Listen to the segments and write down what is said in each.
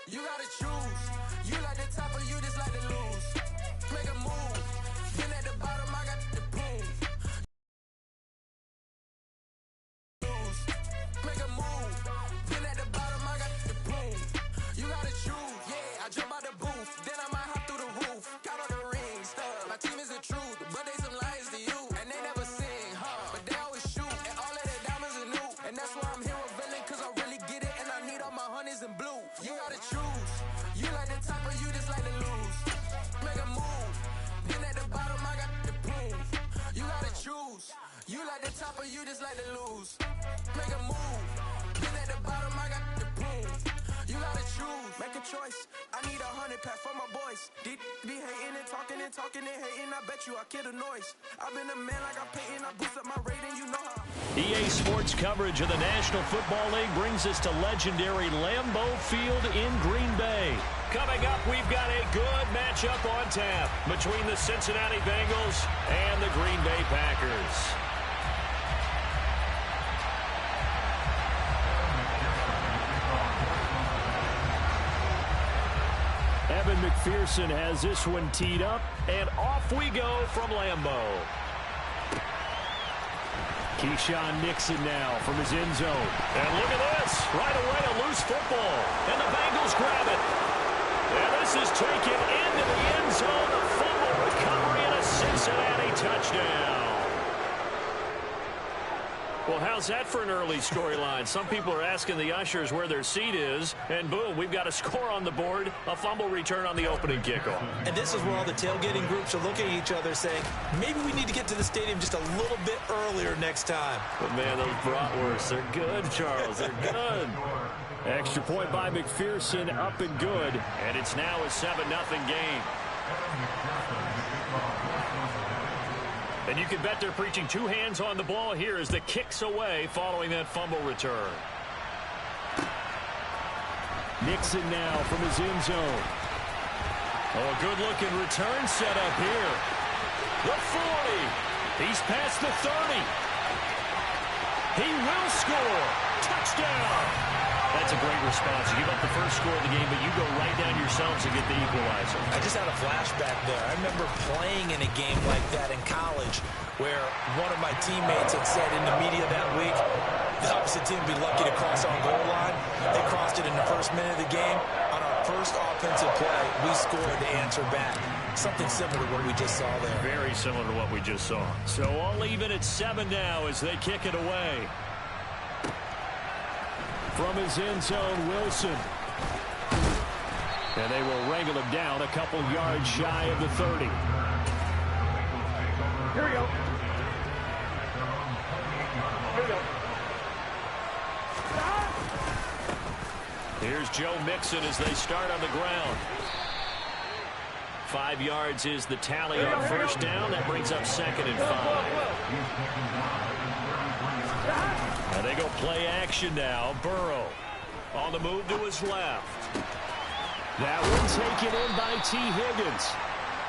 You gotta choose. You like the top or you just like to lose. Make a move. Then at the bottom, I got the boom. Lose. Make a move. Then at the bottom, I got the boom. You gotta choose. Yeah, I jump out the booth. Then I might hop through the roof. Got all the rings. My team is the truth, but they some liars to you. And they never sing, but they always shoot. And all of their diamonds are new. And that's why I'm here with villain, cause I really get it. And I need all my honeys in blue. You gotta choose. You like the top or you just like to lose. Make a move. Then at the bottom, I got the boom. You gotta choose. You like the top or you just like to lose. Make a move. Then at the bottom, I got the boom. You gotta choose. Make a choice. I need 100 pack for my boys. Be hating and talking and talking and hating. I bet you I kill the noise. I've been a man like I'm Peyton. I boost up my rating, you know how. EA Sports coverage of the National Football League brings us to legendary Lambeau Field in Green Bay. Coming up, we've got a good matchup on tap between the Cincinnati Bengals and the Green Bay Packers. Evan McPherson has this one teed up, and off we go from Lambeau. Keyshawn Nixon now from his end zone. And look at this. Right away, a loose football. And the Bengals grab it. And this is taken into the end zone. A fumble recovery and a Cincinnati touchdown. Well, how's that for an early storyline? Some people are asking the ushers where their seat is, and boom, we've got a score on the board, a fumble return on the opening kickoff. And this is where all the tailgating groups are looking at each other saying, maybe we need to get to the stadium just a little bit earlier next time. But, man, those bratwursts, they're good, Charles. They're good. Extra point by McPherson, up and good, and it's now a 7-0 game. And you can bet they're preaching two hands on the ball here as the kick's away following that fumble return. Nixon now from his end zone. Oh, a good-looking return set up here. The 40. He's past the 30. He will score. Touchdown. That's a great response. You give up the first score of the game, but you go right down yourselves and get the equalizer. I just had a flashback there. I remember playing in a game like that in college where one of my teammates had said in the media that week, the opposite team would be lucky to cross our goal line. They crossed it in the first minute of the game. On our first offensive play, we scored to answer back. Something similar to what we just saw there. Very similar to what we just saw. So all even at 7 now as they kick it away. From his end zone, Wilson. And they will wrangle him down a couple yards shy of the 30. Here we go. Here we go. Here's Joe Mixon as they start on the ground. 5 yards is the tally on first down. That brings up 2nd and 5. And they go play action now. Burrow on the move to his left. That one taken in by T. Higgins.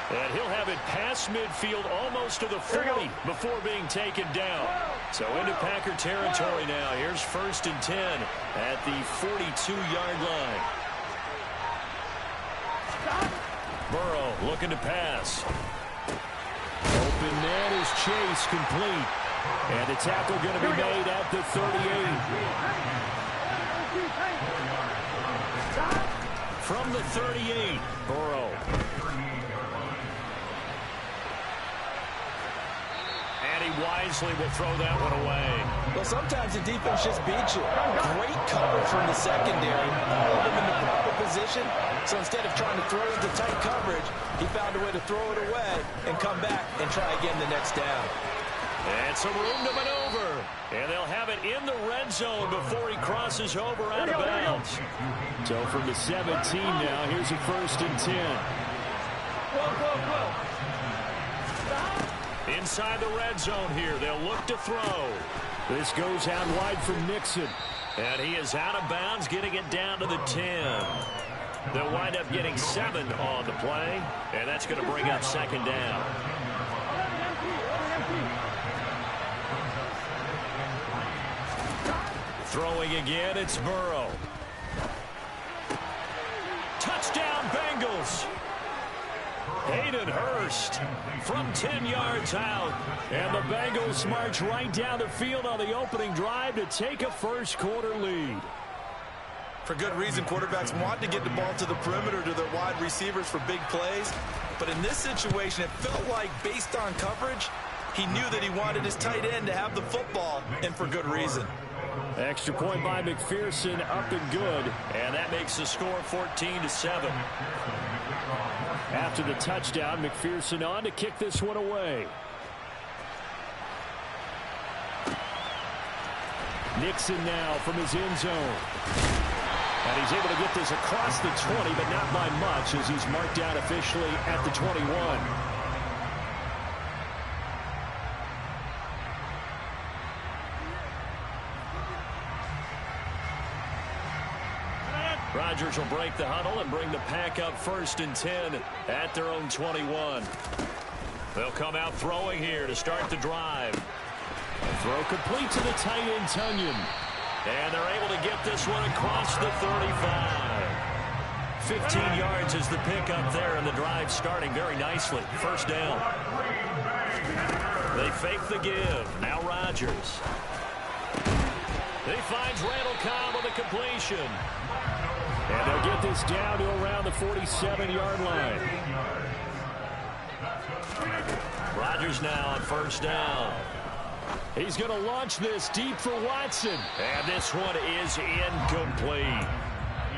And he'll have it past midfield almost to the 40 before being taken down. So into Packer territory now. Here's 1st and 10 at the 42-yard line. Burrow looking to pass. Open man is Chase complete. And the tackle going to be made at the 38. From the 38, Burrow. And he wisely will throw that one away. Well, sometimes the defense just beats you. Great cover from the secondary. All of them in the proper position. So instead of trying to throw it to tight coverage, he found a way to throw it away and come back and try again the next down. And some room to maneuver. And they'll have it in the red zone before he crosses over out of bounds. So from the 17 now, here's a 1st and 10. Inside the red zone here, they'll look to throw. This goes out wide from Nixon. And he is out of bounds, getting it down to the 10. They'll wind up getting 7 on the play. And that's going to bring up 2nd down. Throwing again, it's Burrow. Bengals. Hayden Hurst from 10 yards out. And the Bengals march right down the field on the opening drive to take a first quarter lead. For good reason, quarterbacks want to get the ball to the perimeter to their wide receivers for big plays. But in this situation, it felt like based on coverage, he knew that he wanted his tight end to have the football, and for good reason. Extra point by McPherson, up and good. And that makes the score 14-7. After the touchdown, McPherson on to kick this one away. Nixon now from his end zone. And he's able to get this across the 20, but not by much as he's marked out officially at the 21. Rodgers will break the huddle and bring the pack up 1st and 10 at their own 21. They'll come out throwing here to start the drive. Throw complete to the tight end, Tunyon. And they're able to get this one across the 35. 15 yards is the pickup there, and the drive starting very nicely. First down. They fake the give. Now Rodgers. He finds Randall Cobb with a completion. And they'll get this down to around the 47-yard line. Rodgers now on first down. He's going to launch this deep for Watson. And this one is incomplete.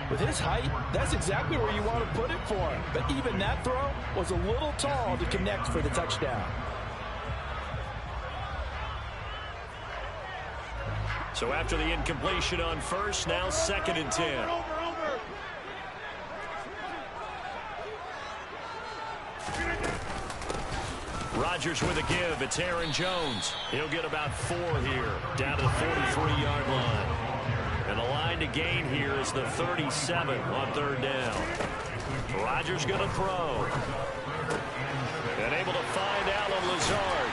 With his height, that's exactly where you want to put it for him. But even that throw was a little tall to connect for the touchdown. So after the incompletion on first, now 2nd and 10. Rodgers with a give. It's Aaron Jones. He'll get about 4 here, down to the 43-yard line. And the line to gain here is the 37 on 3rd down. Rodgers going to throw. And able to find Alan Lazard.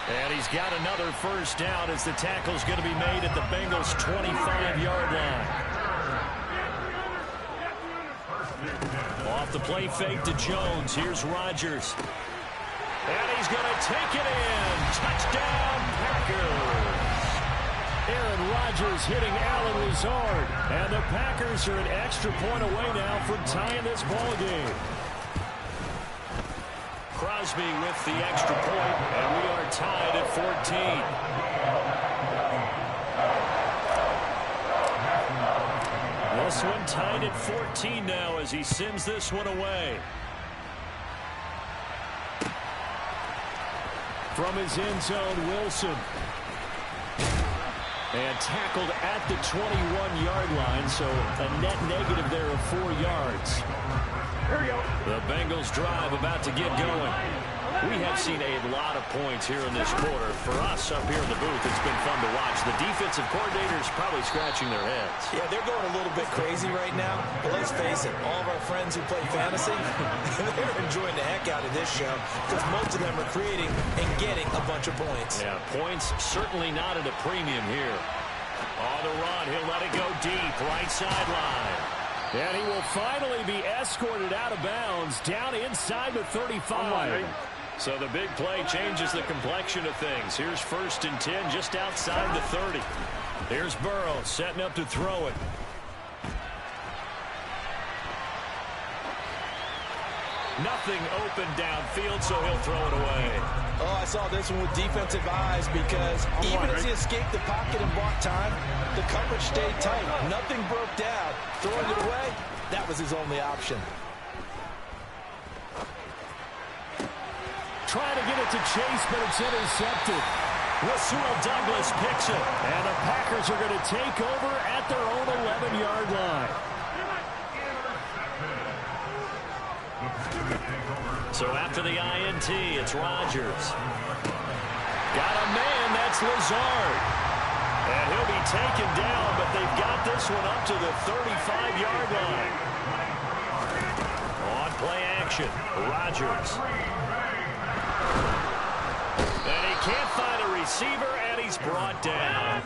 And he's got another first down as the tackle's going to be made at the Bengals' 25-yard line. Off the play fake to Jones. Here's Rodgers. And he's going to take it in. Touchdown, Packers. Aaron Rodgers hitting Alan Lazard. And the Packers are an extra point away now from tying this ball game. Crosby with the extra point, and we are tied at 14. This one tied at 14 now as he sends this one away. From his end zone, Wilson. And tackled at the 21-yard line, so a net negative there of 4 yards. The Bengals drive about to get going. We have seen a lot of points here in this quarter. For us up here in the booth, it's been fun to watch. The defensive coordinators probably scratching their heads. Yeah, they're going a little bit crazy right now. But let's face it, all of our friends who play fantasy, they're enjoying the heck out of this show because most of them are creating and getting a bunch of points. Yeah, points certainly not at a premium here. On the run, he'll let it go deep, right sideline. And he will finally be escorted out of bounds down inside the 35. So the big play changes the complexion of things. Here's 1st and 10 just outside the 30. Here's Burrow setting up to throw it. Nothing open downfield, so he'll throw it away. Oh, I saw this one with defensive eyes because even as he escaped the pocket and bought time, the coverage stayed tight. Nothing broke down. Throwing it away, that was his only option. Trying to get it to Chase, but it's intercepted. Rasul Douglas picks it. And the Packers are going to take over at their own 11-yard line. So after the INT, it's Rodgers. Got a man, that's Lazard. And he'll be taken down, but they've got this one up to the 35-yard line. On play action, Rodgers. And he can't find a receiver, and he's brought down.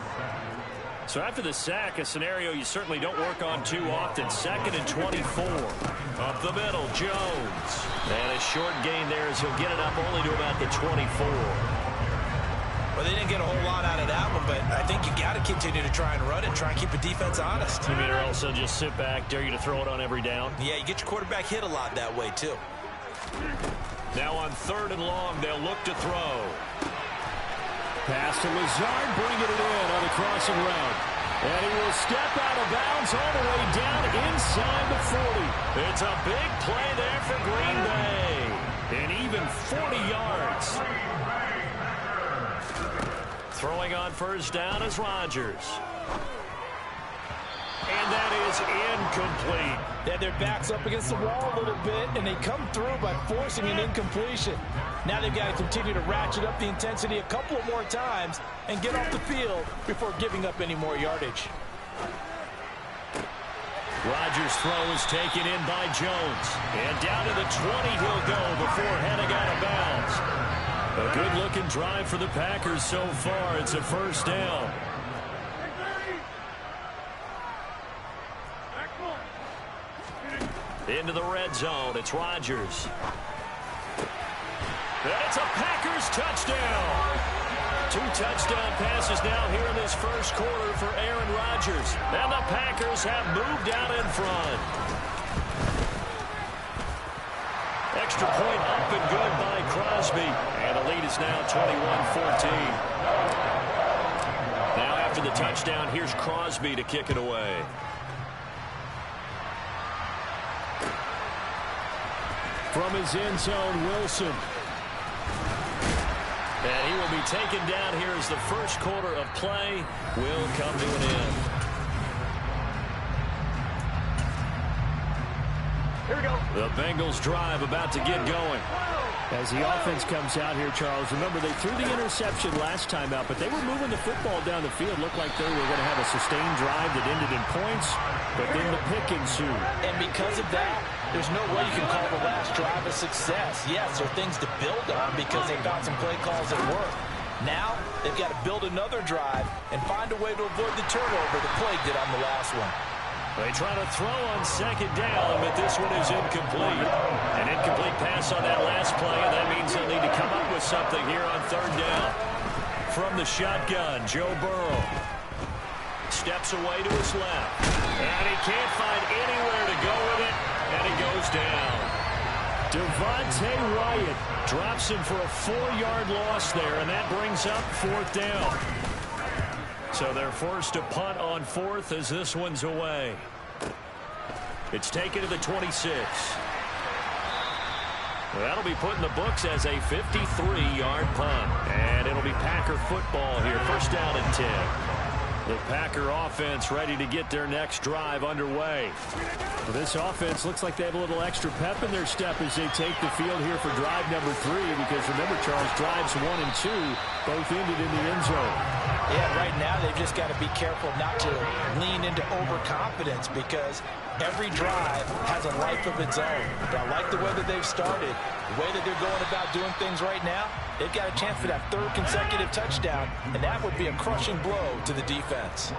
So after the sack, a scenario you certainly don't work on too often. 2nd and 24. Up the middle, Jones. And a short gain there as he'll get it up only to about the 24. Well, they didn't get a whole lot out of that one, but I think you got to continue to try and run it, try and keep the defense honest. You mean, or also just sit back, dare you to throw it on every down? Yeah, you get your quarterback hit a lot that way, too. Now on 3rd and long, they'll look to throw. Pass to Lazard, bringing it in on the crossing route. And he will step out of bounds all the way down inside the 40. It's a big play there for Green Bay. And even 40 yards. Throwing on 1st down is Rodgers. And that is incomplete. Yeah, their back's up against the wall a little bit, and they come through by forcing an incompletion. Now they've got to continue to ratchet up the intensity a couple more times and get off the field before giving up any more yardage. Rodgers' throw is taken in by Jones. And down to the 20 he'll go before heading out of bounds. A good-looking drive for the Packers so far. It's a 1st down. Into the red zone. It's Rodgers. And it's a Packers touchdown. 2 touchdown passes now here in this 1st quarter for Aaron Rodgers. And the Packers have moved out in front. Extra point up and good by Crosby. And the lead is now 21-14. Now after the touchdown, here's Crosby to kick it away. From his end zone, Wilson. And he will be taken down here as the 1st quarter of play will come to an end. Here we go. The Bengals drive about to get going. As the offense comes out here, Charles, remember they threw the interception last time out, but they were moving the football down the field. Looked like they were going to have a sustained drive that ended in points, but then the pick ensued. And because of that, there's no way you can call the last drive a success. Yes, there are things to build on because they found some play calls that work. Now, they've got to build another drive and find a way to avoid the turnover the play did on the last one. They try to throw on 2nd down, but this one is incomplete. An incomplete pass on that last play, and that means they'll need to come up with something here on 3rd down. From the shotgun, Joe Burrow steps away to his left. And he can't find anywhere to go with it, and he goes down. Devontae Wyatt drops him for a 4-yard loss there, and that brings up 4th down. So they're forced to punt on 4th as this one's away. It's taken to the 26. Well, that'll be put in the books as a 53-yard punt. And it'll be Packer football here. 1st down and 10. The Packer offense ready to get their next drive underway. Well, this offense looks like they have a little extra pep in their step as they take the field here for drive number 3. Because remember, Charles, drives 1 and 2 both ended in the end zone. Yeah, right now they've just got to be careful not to lean into overconfidence because every drive has a life of its own. But I like the way that they've started, the way that they're going about doing things right now. They've got a chance for that 3rd consecutive touchdown, and that would be a crushing blow to the defense.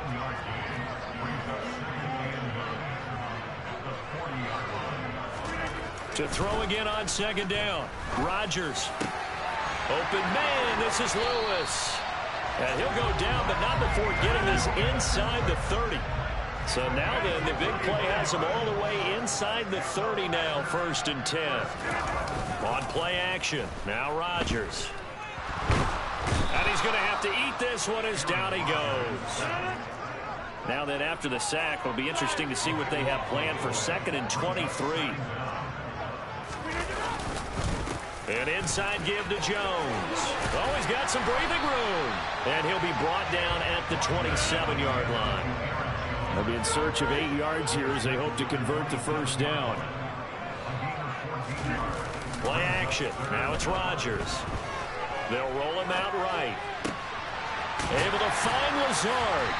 To throw again on 2nd down. Rodgers. Open man, this is Lewis. And he'll go down, but not before getting this inside the 30. So now then, the big play has him all the way inside the 30 now, 1st and 10. On play action, now Rodgers. And he's going to have to eat this one as down he goes. Now then, after the sack, it'll be interesting to see what they have planned for 2nd and 23. An inside give to Jones. Oh, he's got some breathing room. And he'll be brought down at the 27-yard line. They'll be in search of 8 yards here as they hope to convert the 1st down. Play action. Now it's Rodgers. They'll roll him out right. Able to find Lazard.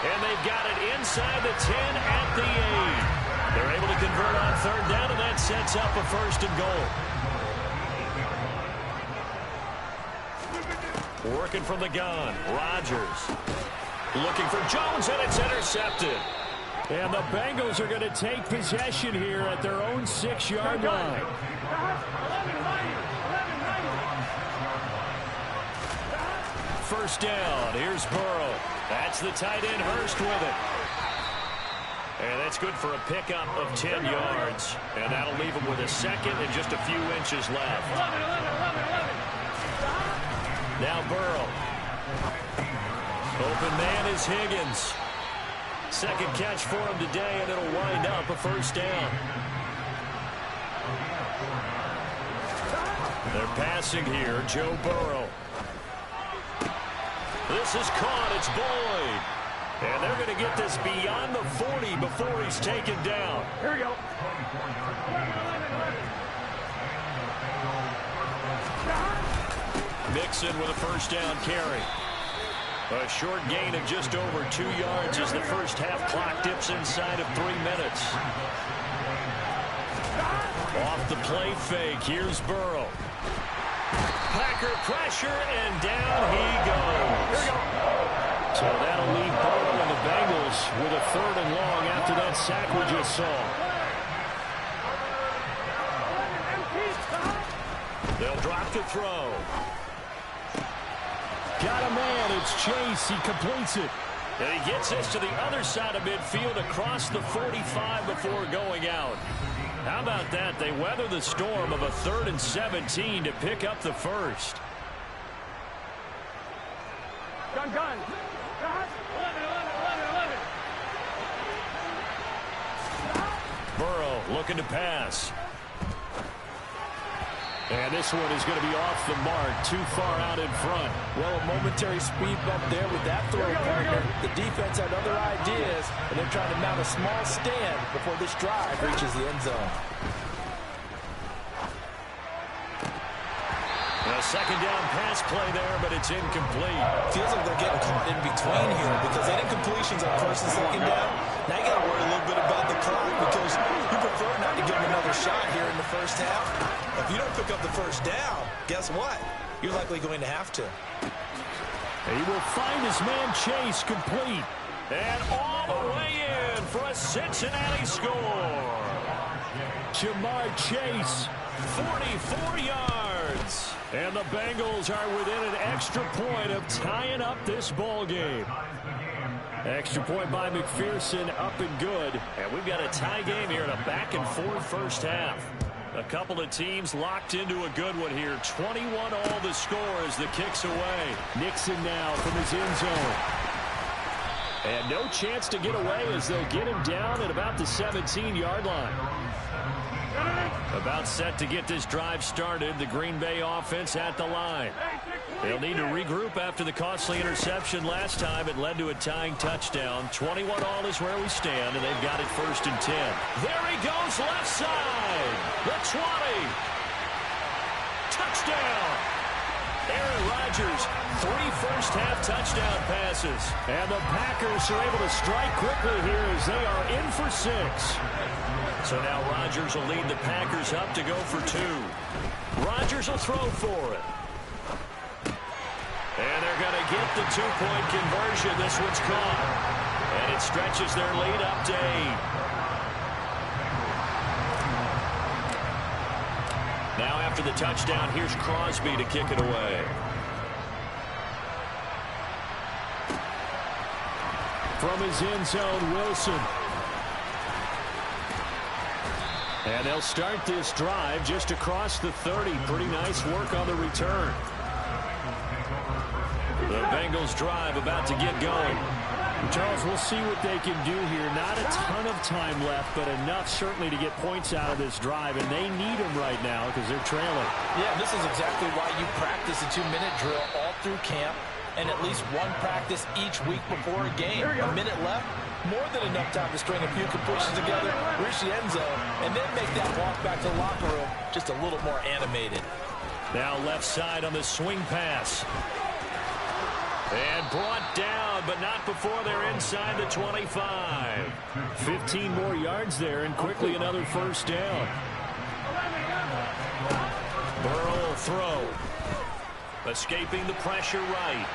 And they've got it inside the 10 at the 8. They're able to convert on 3rd down, and that sets up a 1st and goal. Working from the gun, Rodgers. Looking for Jones, and it's intercepted. And the Bengals are going to take possession here at their own 6-yard line. First down. Here's Burrow. That's the tight end, Hurst, with it. And that's good for a pickup of 10 yards. And that'll leave him with a second and just a few inches left. Now Burrow. Open man is Higgins. Second catch for him today, and it'll wind up a first down. They're passing here. Joe Burrow. This is caught. It's Boyd. And they're going to get this beyond the 40 before he's taken down. Here we go. Mixon with a first down carry. A short gain of just over 2 yards as the first half clock dips inside of 3 minutes. Off the play fake. Here's Burrow. Packer pressure, and down he goes. So that'll leave Burrow and the Bengals with a 3rd and long after that sack we just saw. They'll drop the throw. Got a man. It's Chase. He completes it. And he gets this to the other side of midfield across the 45 before going out. How about that? They weather the storm of a 3rd and 17 to pick up the first. Gun. 11. Burrow looking to pass. And this one is going to be off the mark, too far out in front. Well, a momentary speed bump there with that throw partner. The defense had other ideas, and they're trying to mount a small stand before this drive reaches the end zone. A second down pass play there, but it's incomplete. Feels like they're getting caught in between here because they did completions on first and second down. Now you got to worry a little bit about the clock because you prefer not to give them another shot here in the first half. If you don't pick up the first down, guess what? You're likely going to have to. He will find his man Chase complete. And all the way in for a Cincinnati score. Jamar Chase, 44 yards. And the Bengals are within an extra point of tying up this ball game. Extra point by McPherson, up and good. And we've got a tie game here in a back-and-forth first half. A couple of teams locked into a good one here. 21 all the score as the kick's away. Nixon now from his end zone. And no chance to get away as they'll get him down at about the 17-yard line. About set to get this drive started. The Green Bay offense at the line. They'll need to regroup after the costly interception last time. It led to a tying touchdown. 21 all is where we stand, and they've got it 1st and 10. There he goes, left side. The 20. Touchdown. Aaron Rodgers, 3 first-half touchdown passes. And the Packers are able to strike quickly here as they are in for 6. So now Rodgers will lead the Packers up to go for 2. Rodgers will throw for it. And they're going to get the 2-point conversion. This one's caught. And it stretches their lead up to 8. Now after the touchdown, here's Crosby to kick it away. From his end zone, Wilson. And they'll start this drive just across the 30. Pretty nice work on the return. The Bengals drive about to get going. Charles, we'll see what they can do here. Not a ton of time left, but enough certainly to get points out of this drive, and they need them right now because they're trailing. Yeah, this is exactly why you practice a 2-minute drill all through camp and at least one practice each week before a game. A minute left, more than enough time to string a few completions together, reach the end zone, and then make that walk back to the locker room just a little more animated. Now left side on the swing pass. And brought down, but not before they're inside the 25. 15 more yards there, and quickly another first down. Burrow will throw. Escaping the pressure right.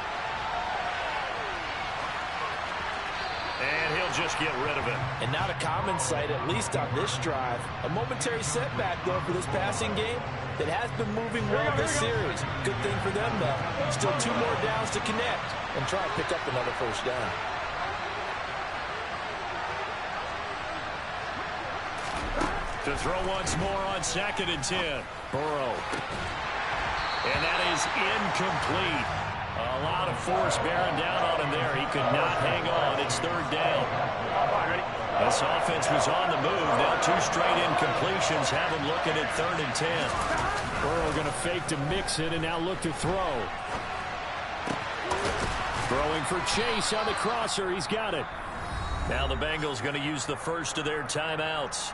And he'll just get rid of it. And not a common sight, at least on this drive. A momentary setback, though, for this passing game that has been moving well this series. Good thing for them, though. Still 2 more downs to connect and try and pick up another first down. To throw once more on 2nd and 10. Burrow. And that is incomplete. A lot of force bearing down on him there. He could not hang on. It's 3rd down. This offense was on the move. Now 2 straight incompletions have him looking at 3rd and 10. Burrow going to fake to Mixon and now look to throw. Throwing for Chase on the crosser. He's got it. Now the Bengals going to use the first of their timeouts,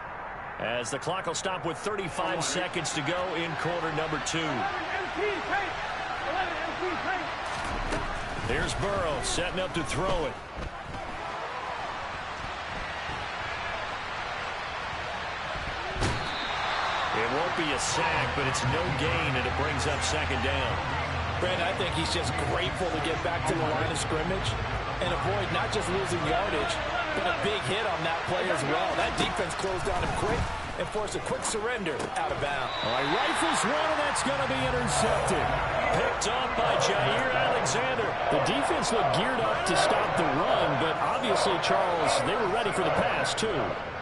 as the clock will stop with 35 seconds to go in quarter number 2. Here's Burrow setting up to throw it. It won't be a sack, but it's no gain, and it brings up 2nd down. Brandon, I think he's just grateful to get back to the line of scrimmage and avoid not just losing yardage, but a big hit on that play as well. That defense closed on him quick and forced a quick surrender out of bounds. All right, rifles one, and that's going to be intercepted. Picked off by Jair Alexander. The defense looked geared up to stop the run, but obviously, Charles, they were ready for the pass, too.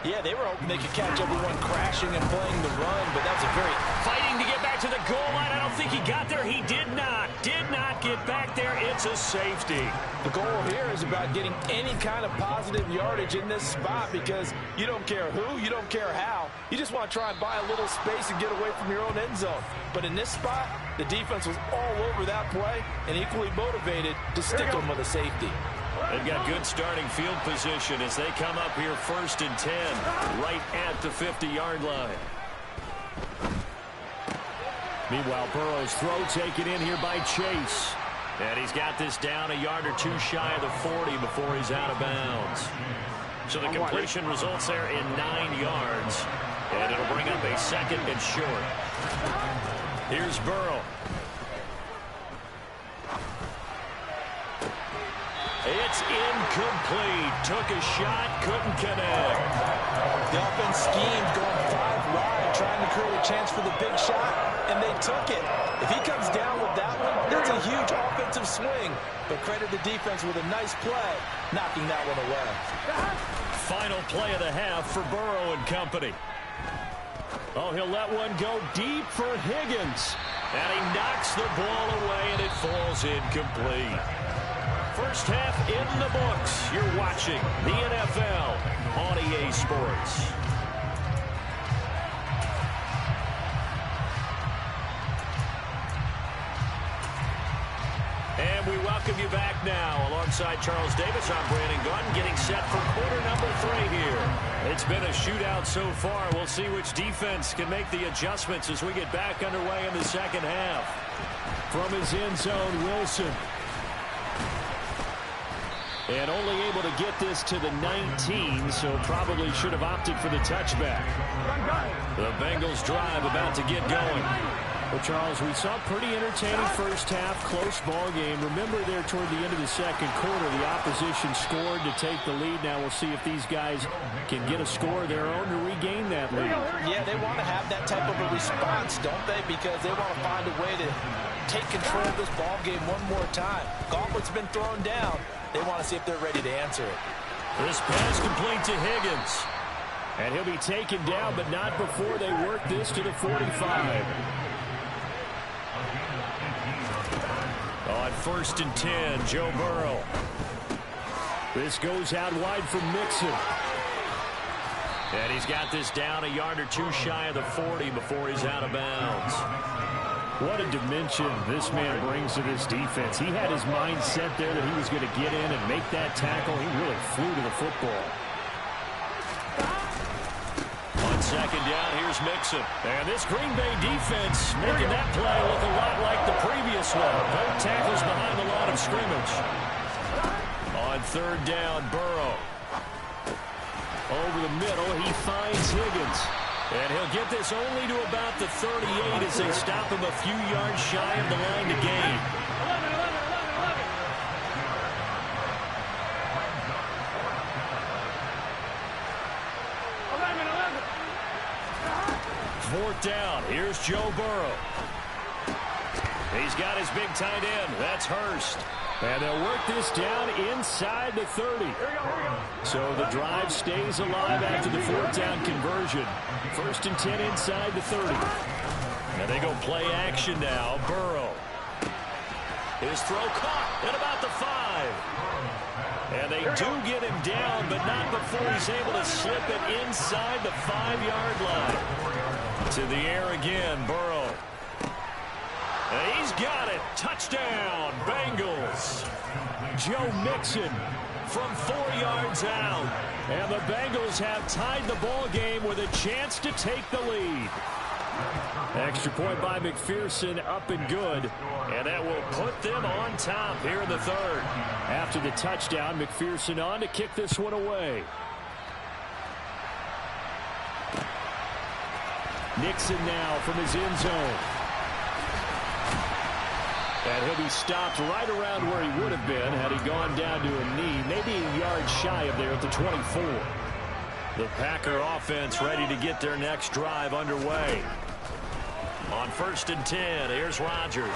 Yeah, they were hoping they could catch everyone crashing and playing the run, but that was a very... Fighting to get back to the goal line. I don't think he got there. He did not get back there. It's a safety. The goal here is about getting any kind of positive yardage in this spot, because you don't care who, you don't care how. You just want to try and buy a little space and get away from your own end zone. But in this spot, the defense was all over that play and equally motivated to stick them with a safety. They've got good starting field position as they come up here 1st and 10, right at the 50-yard line. Meanwhile, Burrow's throw taken in here by Chase. And he's got this down a yard or 2 shy of the 40 before he's out of bounds. So the completion results there in 9 yards. And it'll bring up a 2nd and short. Here's Burrow. It's incomplete. Took a shot, couldn't connect. The offense schemed, going 5 wide, trying to create a chance for the big shot, and they took it. If he comes down with that one, that's a huge offensive swing. But credit the defense with a nice play, knocking that one away. Final play of the half for Burrow and company. Oh, he'll let one go deep for Higgins. And he knocks the ball away, and it falls incomplete. First half in the books. You're watching the NFL on EA Sports. And we welcome you back now. Alongside Charles Davis, I'm Brandon Gunn, getting set for quarter number 3 here. It's been a shootout so far. We'll see which defense can make the adjustments as we get back underway in the second half. From his end zone, Wilson. And only able to get this to the 19, so probably should have opted for the touchback. The Bengals drive about to get going. Well, Charles, we saw a pretty entertaining first half, close ball game. Remember there toward the end of the second quarter, the opposition scored to take the lead. Now we'll see if these guys can get a score of their own to regain that lead. Yeah, they want to have that type of a response, don't they? Because they want to find a way to take control of this ball game one more time. Gauntlet's been thrown down. They want to see if they're ready to answer it. This pass complete to Higgins. And he'll be taken down, but not before they work this to the 45. On 1st and 10, Joe Burrow. This goes out wide for Mixon. And he's got this down a yard or 2 shy of the 40 before he's out of bounds. What a dimension this man brings to this defense. He had his mind set there that he was going to get in and make that tackle. He really flew to the football. On 2nd down, here's Mixon. And this Green Bay defense making that play look a lot like the previous one. Both tackles behind the line of scrimmage. On 3rd down, Burrow. Over the middle, he finds Higgins. And he'll get this only to about the 38 as they stop him a few yards shy of the line to gain. fourth down. Here's Joe Burrow. He's got his big tight end. That's Hurst. And they'll work this down inside the 30. So the drive stays alive after the fourth down conversion. 1st and 10 inside the 30. And they go play action now. Burrow. His throw caught at about the 5. And they do get him down, but not before he's able to slip it inside the 5-yard line. To the air again, Burrow. And he's got it. Touchdown, Bengals. Joe Mixon from 4 yards out. And the Bengals have tied the ball game with a chance to take the lead. Extra point by McPherson, up and good. And that will put them on top here in the 3rd. After the touchdown, McPherson on to kick this one away. Nixon now from his end zone. And he'll be stopped right around where he would have been had he gone down to a knee, maybe a yard shy of there at the 24. The Packer offense ready to get their next drive underway. On 1st and 10, here's Rodgers.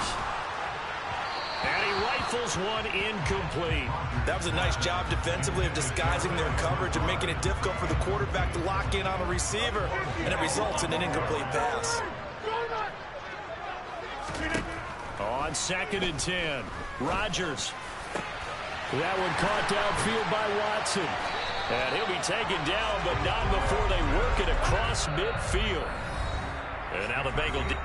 And he rifles one incomplete. That was a nice job defensively of disguising their coverage and making it difficult for the quarterback to lock in on a receiver, and it results in an incomplete pass. On 2nd and 10, Rodgers. That one caught downfield by Watson. And he'll be taken down, but not before they work it across midfield. And now the Bengals.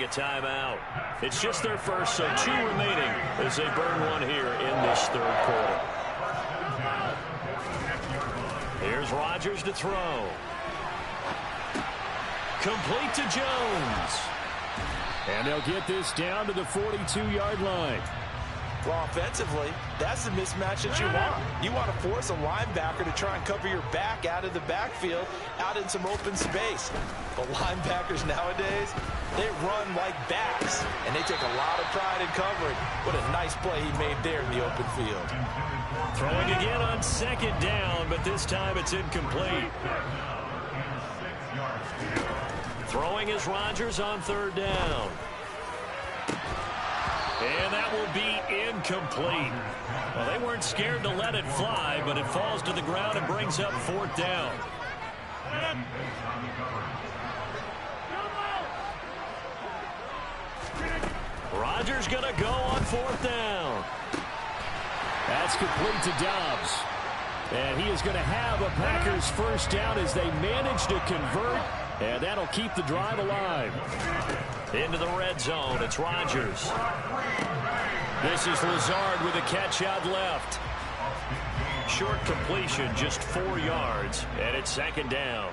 A timeout. It's just their first, so 2 remaining as they burn one here in this 3rd quarter. Here's Rodgers to throw. Complete to Jones. And they'll get this down to the 42-yard line. Well, offensively, that's the mismatch that you want. You want to force a linebacker to try and cover your back out of the backfield, out in some open space. But linebackers nowadays, they run like backs, and they take a lot of pride in covering. What a nice play he made there in the open field. Throwing again on 2nd down, but this time it's incomplete. Throwing is Rodgers on 3rd down. And that will be incomplete. Well, they weren't scared to let it fly, but it falls to the ground and brings up 4th down. Rodgers going to go on 4th down. That's complete to Dobbs. And he is going to have a Packers 1st down as they manage to convert, and that'll keep the drive alive. Into the red zone, it's Rodgers. This is Lazard with a catch out left. Short completion, just 4 yards, and it's 2nd down.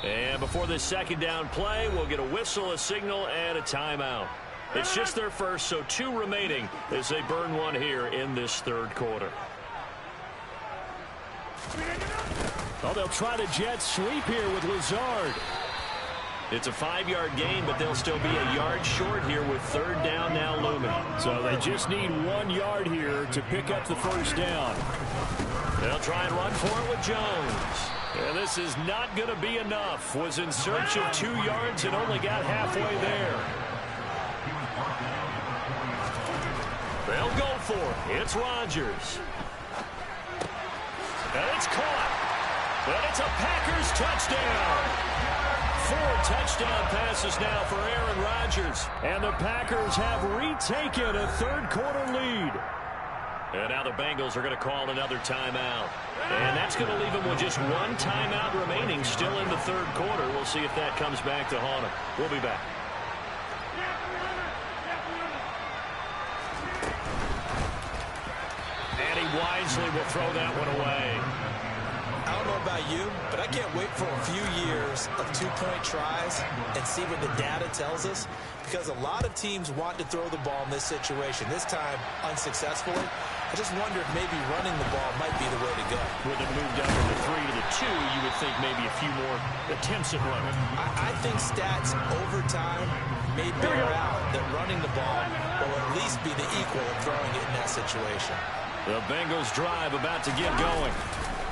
And before this 2nd down play, we'll get a whistle, a signal, and a timeout. It's just their first, so 2 remaining as they burn one here in this 3rd quarter. Oh, they'll try the jet sweep here with Lazard. It's a 5-yard gain, but they'll still be a yard short here with 3rd down now looming. So they just need 1 yard here to pick up the 1st down. They'll try and run for it with Jones. And this is not going to be enough. Was in search of 2 yards and only got halfway there. They'll go for it. It's Rodgers. And it's caught. And it's a Packers touchdown. 4 touchdown passes now for Aaron Rodgers. And the Packers have retaken a 3rd quarter lead. And now the Bengals are going to call another timeout. And that's going to leave them with just 1 timeout remaining still in the 3rd quarter. We'll see if that comes back to haunt them. We'll be back. And he wisely will throw that one away. Out know about you, but I can't wait for a few years of two-point tries and see what the data tells us, because a lot of teams want to throw the ball in this situation, this time unsuccessfully. I just wonder if maybe running the ball might be the way to go. With it moved up from the 3 to the 2, you would think maybe a few more attempts at running. I think stats over time may bear out that running the ball will at least be the equal of throwing it in that situation. The Bengals drive about to get going.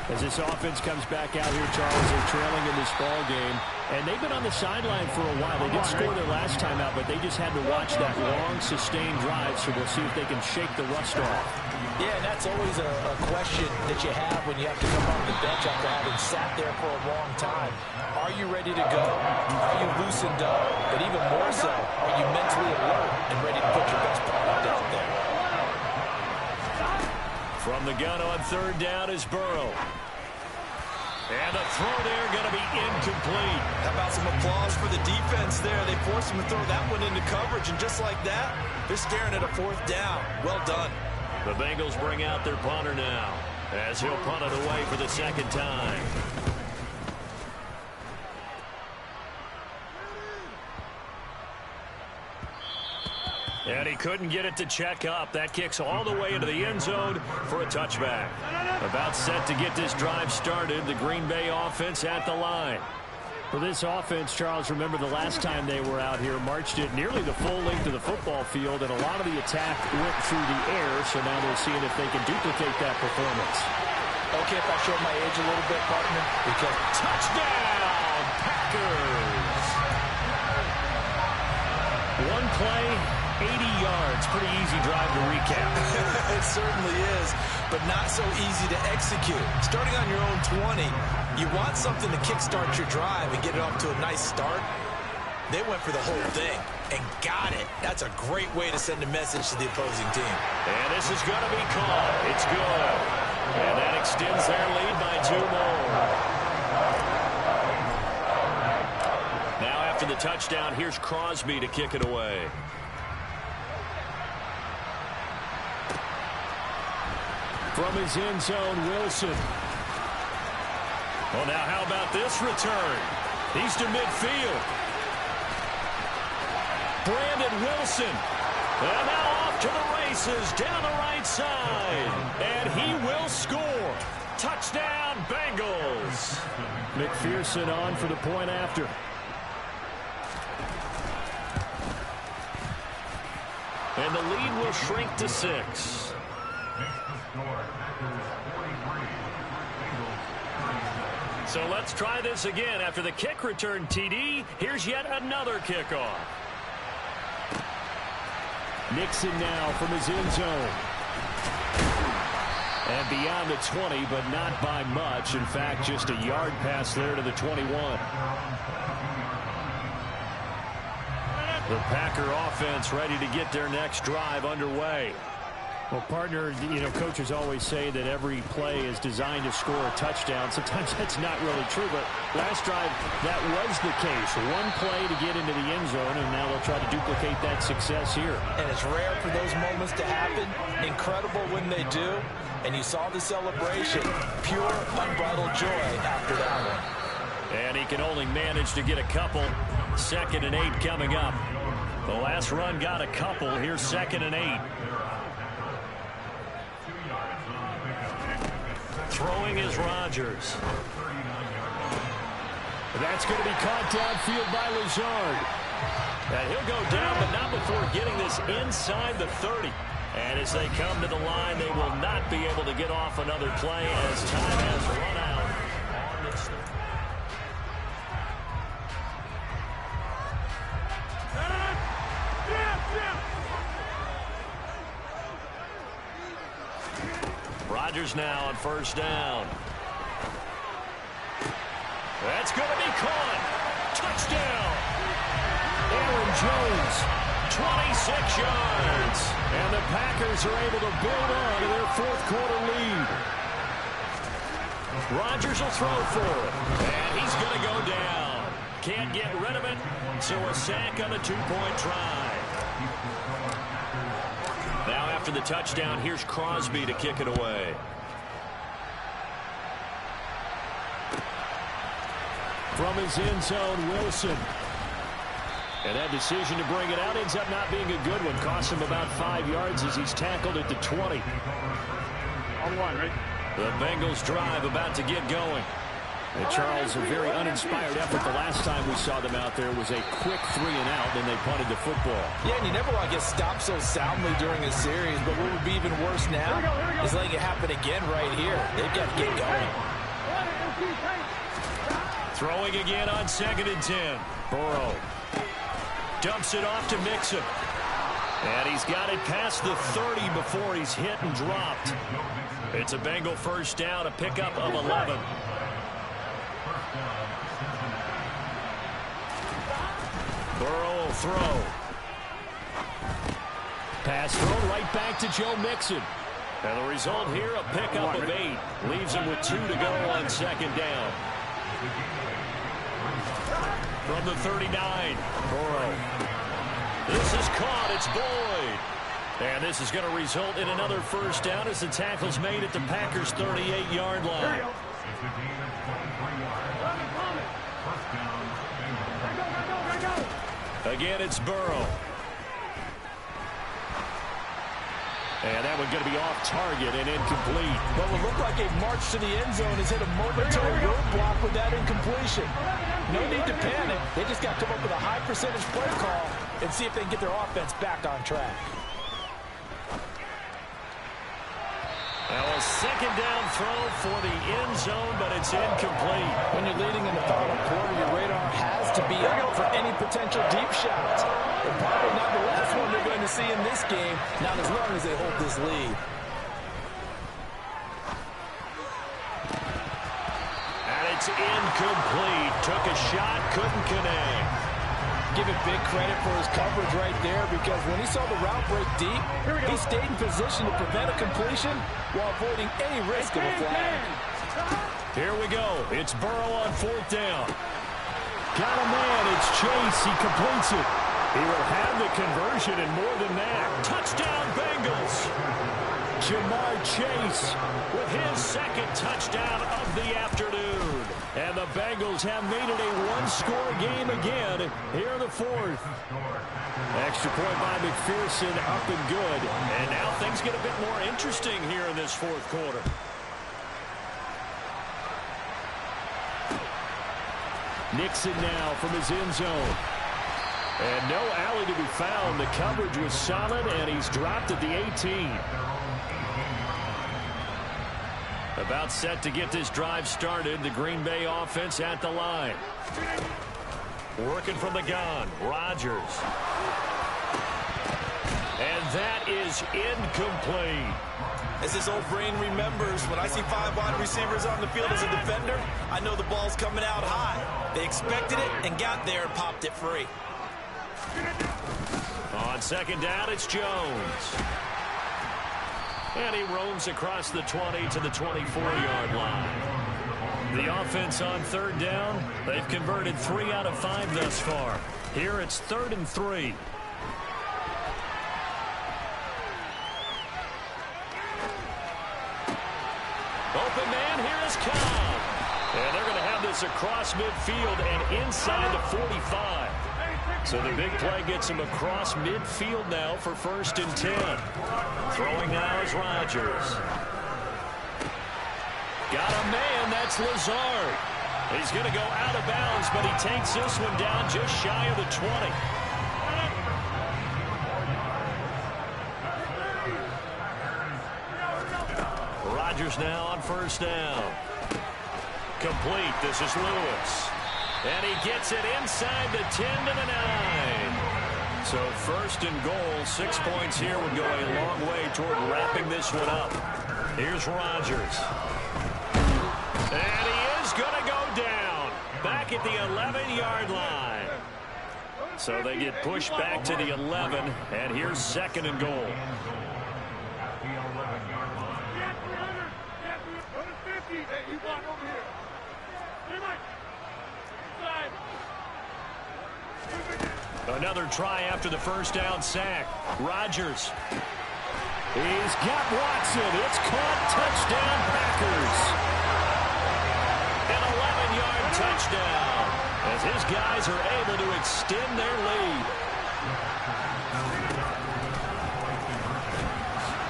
As this offense comes back out here, Charles, they're trailing in this ball game. And they've been on the sideline for a while. They did score their last time out, but they just had to watch that long, sustained drive, so we'll see if they can shake the rust off. Yeah, and that's always a question that you have when you have to come off the bench after having sat there for a long time. Are you ready to go? Are you loosened up? But even more so, are you mentally alert and ready to put your best product out there? From the gun on third down is Burrow. And the throw there going to be incomplete. How about some applause for the defense there? They forced him to throw that one into coverage, and just like that, they're staring at a fourth down. Well done. The Bengals bring out their punter now, as he'll punt it away for the second time. And he couldn't get it to check up. That kicks all the way into the end zone for a touchback. About set to get this drive started, the Green Bay offense at the line. For this offense, Charles, remember the last time they were out here, marched it nearly the full length of the football field, and a lot of the attack went through the air, so now they're seeing if they can duplicate that performance. Okay, if I show my age a little bit, partner, because Touchdown, Packers! One play, 80 yards. Pretty easy drive to recap. It certainly is, but not so easy to execute. Starting on your own 20, you want something to kickstart your drive and get it off to a nice start. They went for the whole thing and got it. That's a great way to send a message to the opposing team. And this is going to be caught. It's good. And that extends their lead by 2 more. Now after the touchdown, here's Crosby to kick it away. From his end zone, Wilson. Well, now how about this return? He's to midfield. Brandon Wilson. And now off to the races down the right side. And he will score. Touchdown, Bengals. McPherson on for the point after. And the lead will shrink to 6. So let's try this again. After the kick return TD, here's yet another kickoff. Nixon now from his end zone. And beyond the 20, but not by much. In fact, just a yard pass there to the 21. The Packer offense ready to get their next drive underway. Well, partner, you know, coaches always say that every play is designed to score a touchdown. Sometimes that's not really true, but last drive, that was the case. One play to get into the end zone, and now they'll try to duplicate that success here. and it's rare for those moments to happen. Incredible when they do. And you saw the celebration. Pure, unbridled joy after that one. And he can only manage to get a couple. 2nd and 8 coming up. The last run got a couple. Here's 2nd and 8. Throwing is Rodgers. That's going to be caught downfield by Lazard. And he'll go down, but not before getting this inside the 30. And as they come to the line, they will not be able to get off another play as time has run out on this. Rodgers now on 1st down. That's going to be caught. Touchdown. Aaron Jones, 26 yards. and the Packers are able to build on to their 4th quarter lead. Rodgers will throw for it, and he's going to go down. Can't get rid of it, so a sack on a 2-point try. Now after the touchdown, here's Crosby to kick it away. From his end zone, Wilson. And that decision to bring it out ends up not being a good one. Costs him about 5 yards as he's tackled at the 20. The Bengals drive about to get going. And Charles, a very uninspired effort the last time we saw them out there was a quick 3 and out, then they punted the football. Yeah, and you never want to get stopped so soundly during a series, but what would be even worse now is letting it happen again right here. They've got to get going. Throwing again on 2nd and 10. Burrow dumps it off to Mixon. And he's got it past the 30 before he's hit and dropped. It's a Bengal first down, a pickup of 11. Burrow will throw. Pass thrown right back to Joe Mixon. And the result here, a pickup of 8. Leaves him with 2 to go on 2nd down. From the 39, Burrow. This is caught. It's Boyd. And this is going to result in another first down as the tackle's made at the Packers' 38-yard line. Again, it's Burrow. And that one going to be off target and incomplete. Well, it looked like a march to the end zone has hit a momentary roadblock with that incompletion. No need to panic. They just got to come up with a high percentage play call and see if they can get their offense back on track. Now a 2nd down throw for the end zone, but it's incomplete. When you're leading in the final quarter, your radar has to be up for any potential deep shots. And probably not the last one they're going to see in this game, not as long as they hold this lead. And it's incomplete. Took a shot, couldn't connect. Give it big credit for his coverage right there, because when he saw the route break deep, he stayed in position to prevent a completion while avoiding any risk of a flag. Here we go. It's Burrow on 4th down. Got a man. It's Chase. He completes it. He will have the conversion and more than that. Touchdown, Bengals. Jamar Chase with his 2nd touchdown of the afternoon. And the Bengals have made it a one-score game again here in the 4th. Extra point by McPherson, up and good. And now things get a bit more interesting here in this 4th quarter. Nixon now from his end zone. And no alley to be found. The coverage was solid, and he's dropped at the 18. About set to get this drive started. The Green Bay offense at the line. Working from the gun. Rodgers. And that is incomplete. As his old brain remembers, when I see 5 wide receivers on the field as a defender, I know the ball's coming out high. They expected it and got there and popped it free. On 2nd down, it's Jones. And he roams across the 20 to the 24-yard line. The offense on 3rd down, they've converted 3 out of 5 thus far. Here it's 3rd and 3. Open man, here is Cobb. And they're going to have this across midfield and inside the 45. So the big play gets him across midfield now for 1st and 10. Throwing now is Rodgers. Got a man, that's Lazard. He's going to go out of bounds, but he takes this one down just shy of the 20. Rodgers now on 1st down. Complete, this is Lewis. And he gets it inside the 10 to the 9. So 1st and goal, 6 points here would go a long way toward wrapping this one up. Here's Rodgers. And he is going to go down. Back at the 11-yard line. So they get pushed back to the 11, and here's 2nd and goal. Another try after the 1st down sack. Rodgers. He's got Watson. It's caught. Touchdown, Packers. An 11-yard touchdown as his guys are able to extend their lead.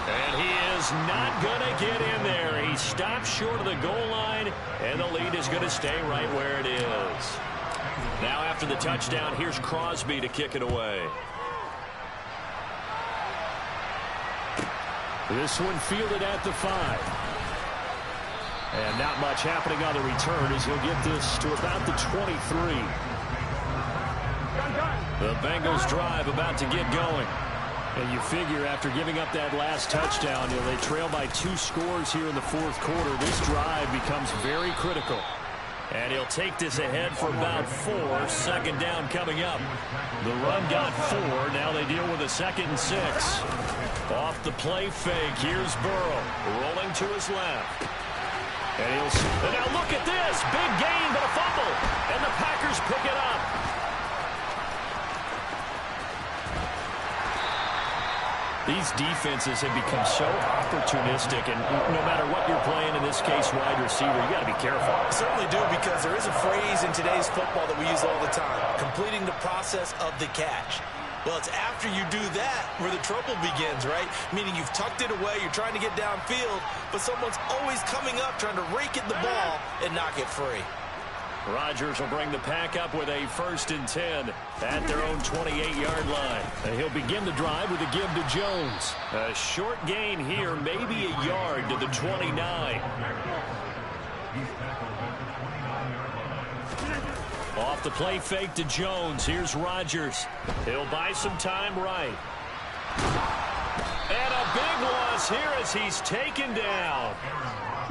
And he is not going to get in there. He stopped short of the goal line, and the lead is going to stay right where it is. Now after the touchdown, here's Crosby to kick it away. This one fielded at the 5. And not much happening on the return as he'll get this to about the 23. The Bengals drive about to get going. And you figure after giving up that last touchdown, they trail by 2 scores here in the fourth quarter. This drive becomes very critical. And he'll take this ahead for about 4. Second down coming up. The run got 4. Now they deal with a 2nd and 6. Off the play fake. Here's Burrow rolling to his left. And now look at this. Big gain, but a fumble. And the Packers pick it up. These defenses have become so opportunistic, and no matter what you're playing, in this case, wide receiver, you got to be careful. I certainly do, because there is a phrase in today's football that we use all the time, completing the process of the catch. Well, it's after you do that where the trouble begins, right? Meaning you've tucked it away, you're trying to get downfield, but someone's always coming up trying to rake at the ball and knock it free. Rodgers will bring the pack up with a 1st and 10 at their own 28-yard line. And he'll begin the drive with a give to Jones. A short gain here, maybe a yard to the 29. Off the play fake to Jones. Here's Rodgers. He'll buy some time right. And a big loss here as he's taken down.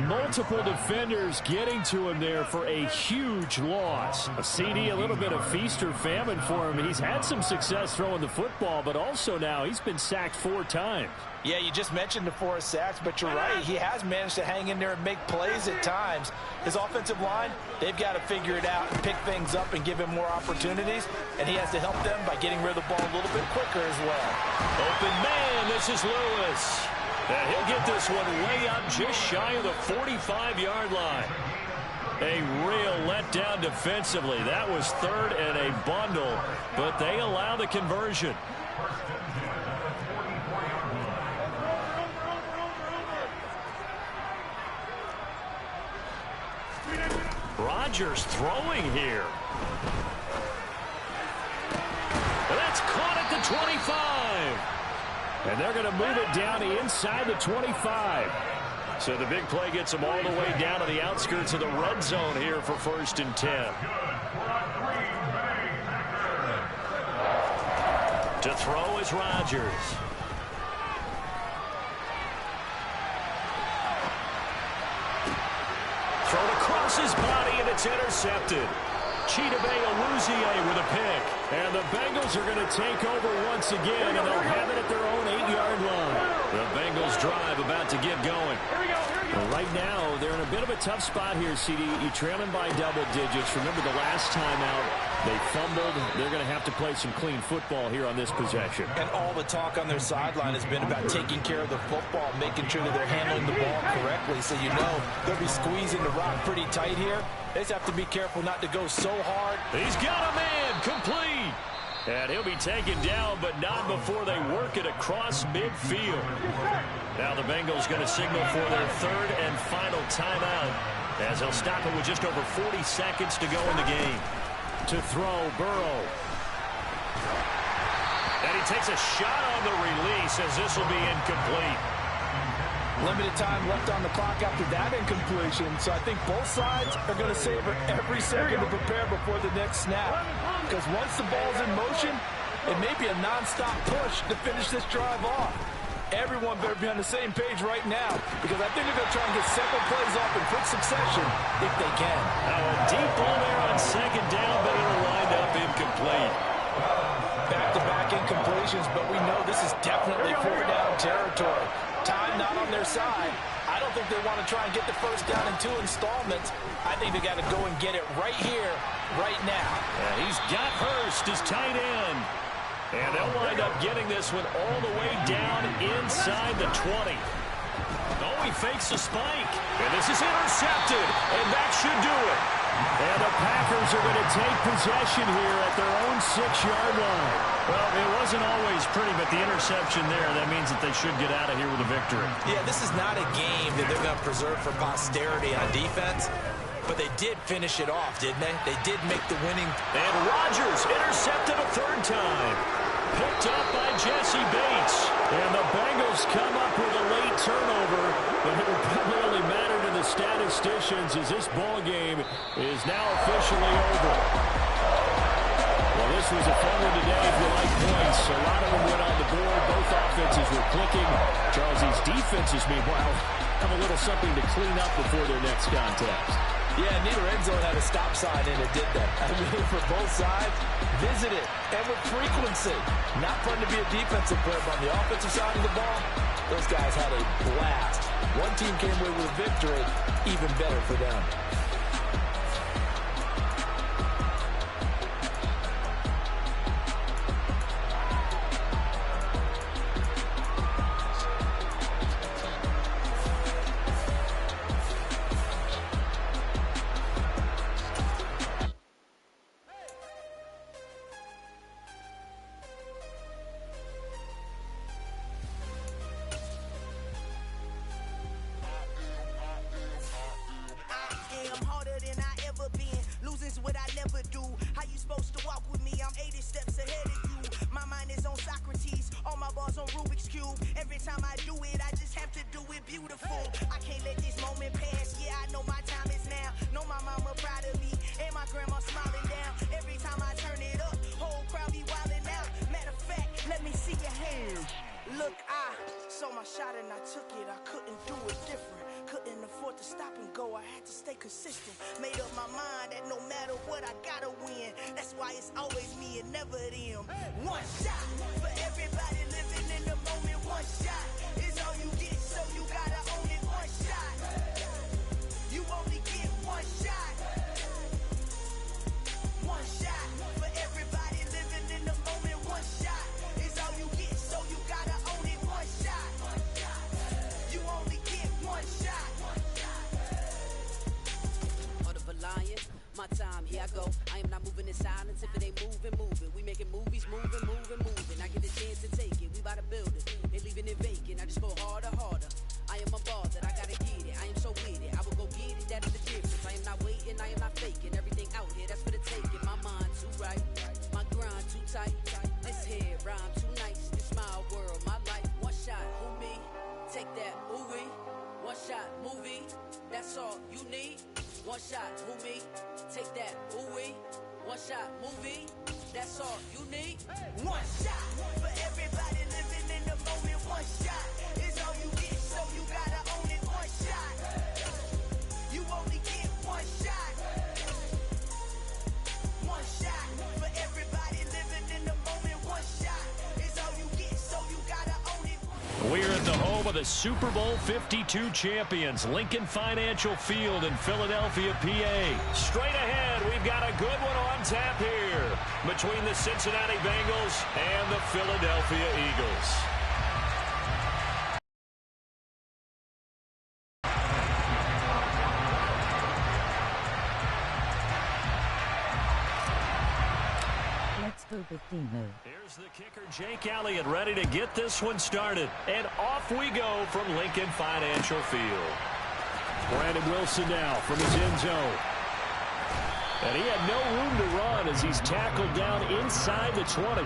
Multiple defenders getting to him there for a huge loss. A CD, a little bit of feast or famine for him. He's had some success throwing the football, but also now he's been sacked 4 times. Yeah, you just mentioned the 4 sacks, but you're right. He has managed to hang in there and make plays at times. His offensive line, they've got to figure it out and pick things up and give him more opportunities, and he has to help them by getting rid of the ball a little bit quicker as well. Open man, this is Lewis. And he'll get this one way up just shy of the 45-yard line. A real letdown defensively. That was 3rd and a bundle, but they allow the conversion. Rodgers throwing here. And that's caught at the 25. And they're going to move it down inside the 25. So the big play gets them all the way down to the outskirts of the red zone here for 1st and 10. To throw is Rodgers. Thrown across his body, and it's intercepted. Louisiana with a pick. And the Bengals are going to take over once again, and they'll have it at their own 8-yard line. The Bengals drive about to get going. Well, right now, they're in a bit of a tough spot here, CD. You trail them by double digits. Remember the last time out, they fumbled. They're going to have to play some clean football here on this possession. And all the talk on their sideline has been about taking care of the football, making sure that they're handling the ball correctly. So you know they'll be squeezing the rock pretty tight here. They just have to be careful not to go so hard. He's got a man complete. And he'll be taken down, but not before they work it across midfield. Now the Bengals going to signal for their 3rd and final timeout, as they'll stop it with just over 40 seconds to go in the game. To throw, Burrow. And he takes a shot on the release, as this will be incomplete. Limited time left on the clock after that incompletion, so I think both sides are going to savor every second to prepare before the next snap. Because once the ball's in motion, it may be a non-stop push to finish this drive off. Everyone better be on the same page right now, because I think they're going to try and get several plays off in quick succession if they can. Now a deep ball there on 2nd down, but it'll wind up incomplete. Back-to-back incompletions, but we know this is definitely 4-down territory. Time not on their side. I don't think they want to try and get the 1st down in 2 installments. I think they got to go and get it right here, right now. And he's got Hurst as tight end. And they'll wind up getting this one all the way down inside the 20. Oh, he fakes a spike. And this is intercepted. And that should do it. And the Packers are going to take possession here at their own 6-yard line. Well, it wasn't always pretty, but the interception there, that means that they should get out of here with a victory. Yeah, this is not a game that they're going to preserve for posterity on defense, but they did finish it off, didn't they? They did make the winning. And Rodgers intercepted a third time. Picked up by Jesse Bates. And the Bengals come up with a late turnover, but it will probably only matter to the statisticians as this ball game is now officially over. Well, this was a fun one today if you like points. A lot of them went on the board. Both offenses were clicking. Charles, these defenses, meanwhile, have a little something to clean up before their next contest. Yeah, neither end zone had a stop sign in it, did that. I mean, for both sides, visit it, and with frequency. Not fun to be a defensive player, but on the offensive side of the ball, those guys had a blast. One team came away with a victory, even better for them. We're at the home of the Super Bowl 52 champions, Lincoln Financial Field in Philadelphia, PA. Straight ahead, we've got a good one on tap here between the Cincinnati Bengals and the Philadelphia Eagles. Here's the kicker, Jake Elliott, ready to get this one started. And off we go from Lincoln Financial Field. Brandon Wilson now from his end zone. And he had no room to run as he's tackled down inside the 20.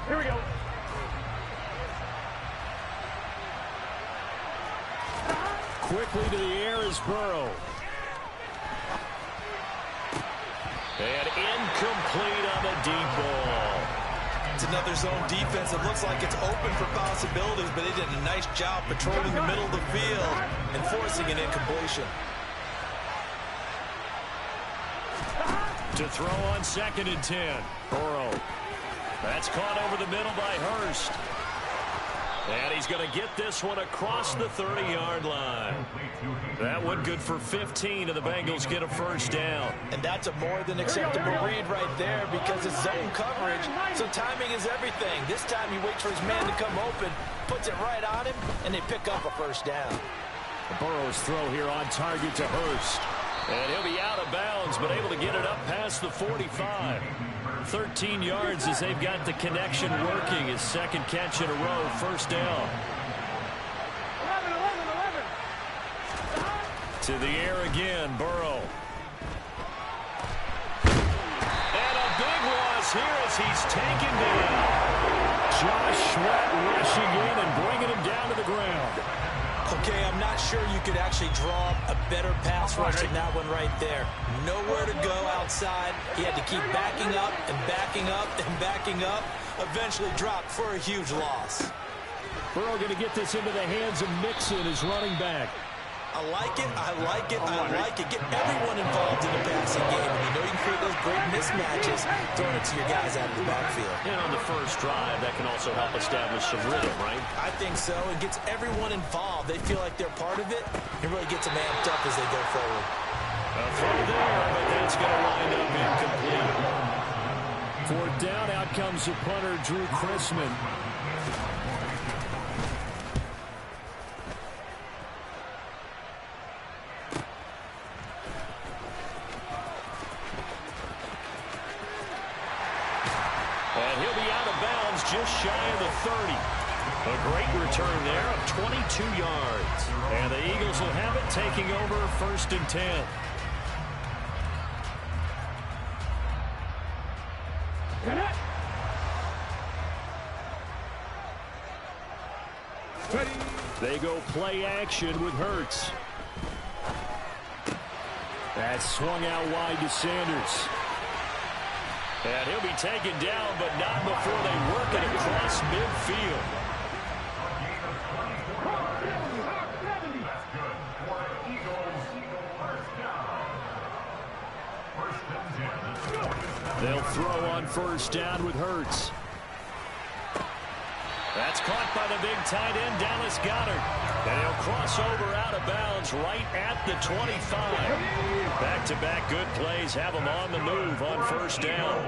Here we go. Quickly to the air is Burrow. And incomplete on the deep ball. It's another zone defense. It looks like it's open for possibilities, but they did a nice job patrolling the middle of the field and forcing an incompletion. To throw on 2nd and 10. Burrow. That's caught over the middle by Hurst. And he's going to get this one across the 30-yard line. That one good for 15, and the Bengals get a first down. And that's a more than acceptable read right there because it's zone coverage, so timing is everything. This time he waits for his man to come open, puts it right on him, and they pick up a first down. Burrow's throw here on target to Hurst. And he'll be out of bounds, but able to get it up past the 45. 13 yards as they've got the connection working. His second catch in a row, first down. 11. To the air again, Burrow. And a big loss here as he's taken down. Josh Sweat rushing in and bringing him down to the ground. Okay, I'm not sure you could actually draw a better pass rush than that one right there. Nowhere to go outside. He had to keep backing up and backing up and backing up. Eventually dropped for a huge loss. Burrow going to get this into the hands of Mixon, his running back. I like it, I like it, I like it. Get everyone involved in the passing game. And you know you can create those great mismatches throwing it to your guys out of the backfield. And on the first drive, that can also help establish some rhythm, right? I think so. It gets everyone involved. They feel like they're part of it. It really gets them amped up as they go forward. A throw there, but that's going to wind up incomplete. Fourth down, out comes the punter, Drew Chrisman. And he'll be out of bounds just shy of the 30. A great return there of 22 yards. And the Eagles will have it taking over first and 10. They go play action with Hurts. That's swung out wide to Sanders. And he'll be taken down, but not before they work it across midfield. They'll throw on first down with Hurts. That's caught by the big tight end, Dallas Goedert. And he'll cross over out of bounds right at the 25. Back-to-back good plays have him on the move on first down.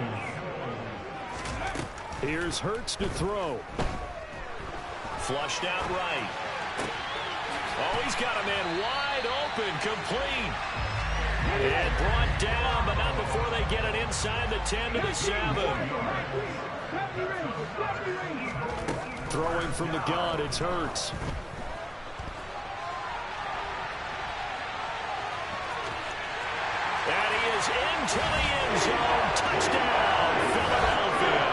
Here's Hurts to throw. Flushed out right. Oh, he's got a man wide open, complete. And brought down, but not before they get it inside the 10 to the 7. Throwing from the gun, it's Hurts. And he is into the end zone. Touchdown, Philadelphia.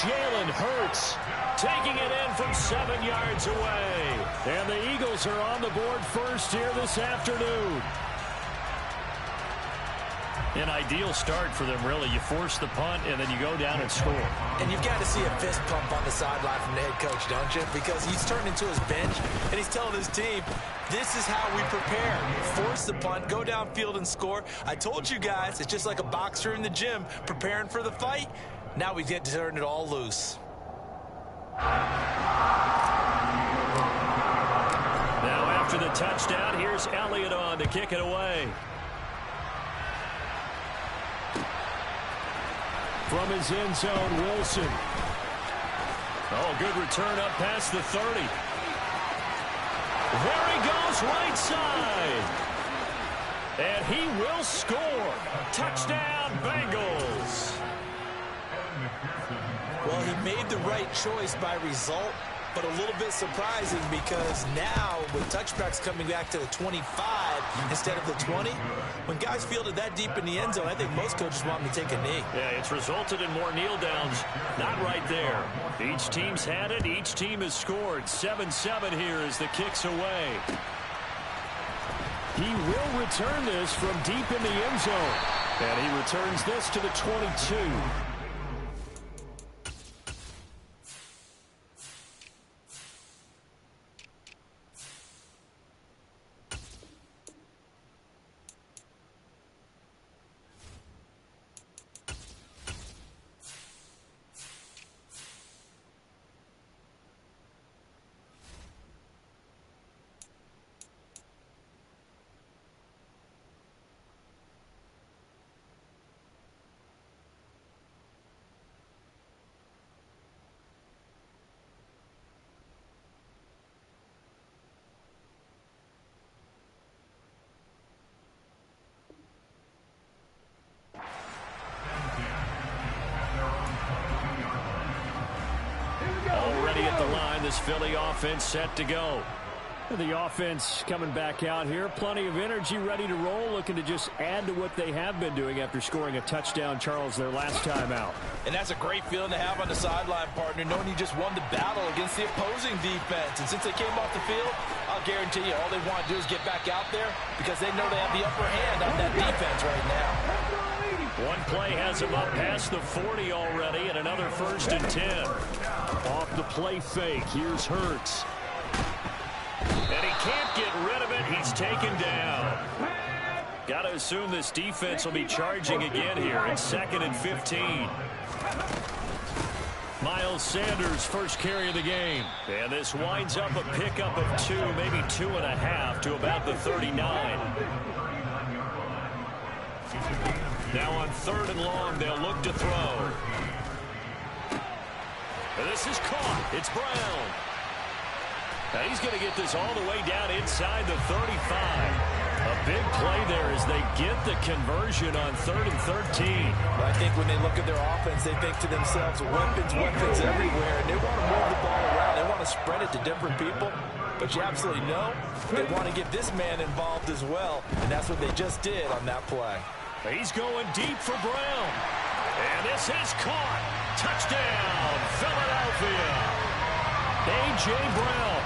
Jalen Hurts taking it in from 7 yards away. And the Eagles are on the board first here this afternoon. An ideal start for them, really. You force the punt, and then you go down and score. And you've got to see a fist pump on the sideline from the head coach, don't you? Because he's turned into his bench, and he's telling his team, this is how we prepare. Force the punt, go downfield and score. I told you guys, it's just like a boxer in the gym preparing for the fight. Now we get to turn it all loose. Now after the touchdown, here's Elliott on to kick it away. From his end zone, Wilson. Oh, good return up past the 30. There he goes, right side. And he will score. Touchdown, Bengals. Well, he made the right choice by result, but a little bit surprising because now with touchbacks coming back to the 25 instead of the 20, when guys fielded that deep in the end zone, I think most coaches want them to take a knee. Yeah, it's resulted in more kneel downs. Not right there. Each team's had it. Each team has scored. 7-7 here as the kick's away. He will return this from deep in the end zone. And he returns this to the 22. this Philly offense set to go. The offense coming back out here. Plenty of energy, ready to roll, looking to just add to what they have been doing after scoring a touchdown, Charles, their last time out. And that's a great feeling to have on the sideline, partner, knowing you just won the battle against the opposing defense. And since they came off the field, I'll guarantee you all they want to do is get back out there because they know they have the upper hand on that defense right now. One play has him up past the 40 already, and another 1st and 10. Off the play fake, here's Hurts. And he can't get rid of it. He's taken down. Got to assume this defense will be charging again here in 2nd and 15. Miles Sanders, first carry of the game. And this winds up a pickup of 2, maybe 2.5 to about the 39. Now on 3rd and long, they'll look to throw. And this is caught. It's Brown. Now he's going to get this all the way down inside the 35. A big play there as they get the conversion on 3rd and 13. But I think when they look at their offense, they think to themselves, weapons everywhere. And they want to move the ball around. They want to spread it to different people. But you absolutely know they want to get this man involved as well. And that's what they just did on that play. He's going deep for Brown. And this is caught. Touchdown, Philadelphia. A.J. Brown,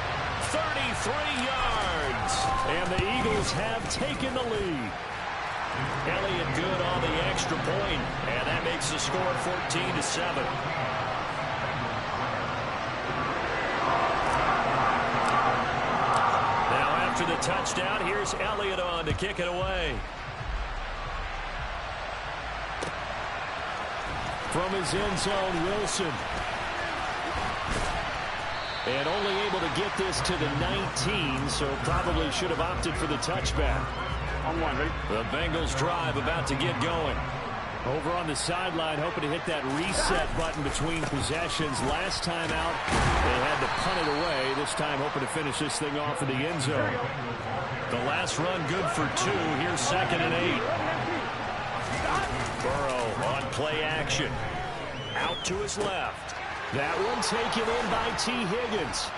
33 yards. And the Eagles have taken the lead. Elliott good on the extra point, and that makes the score 14-7. Now after the touchdown, here's Elliott on to kick it away. From his end zone, Wilson. And only able to get this to the 19, so probably should have opted for the touchback. The Bengals drive about to get going. Over on the sideline, hoping to hit that reset button between possessions. Last time out, they had to punt it away. This time hoping to finish this thing off in the end zone. The last run good for 2. Here's 2nd and 8. Burrow on play action. Out to his left. That one taken in by T. Higgins.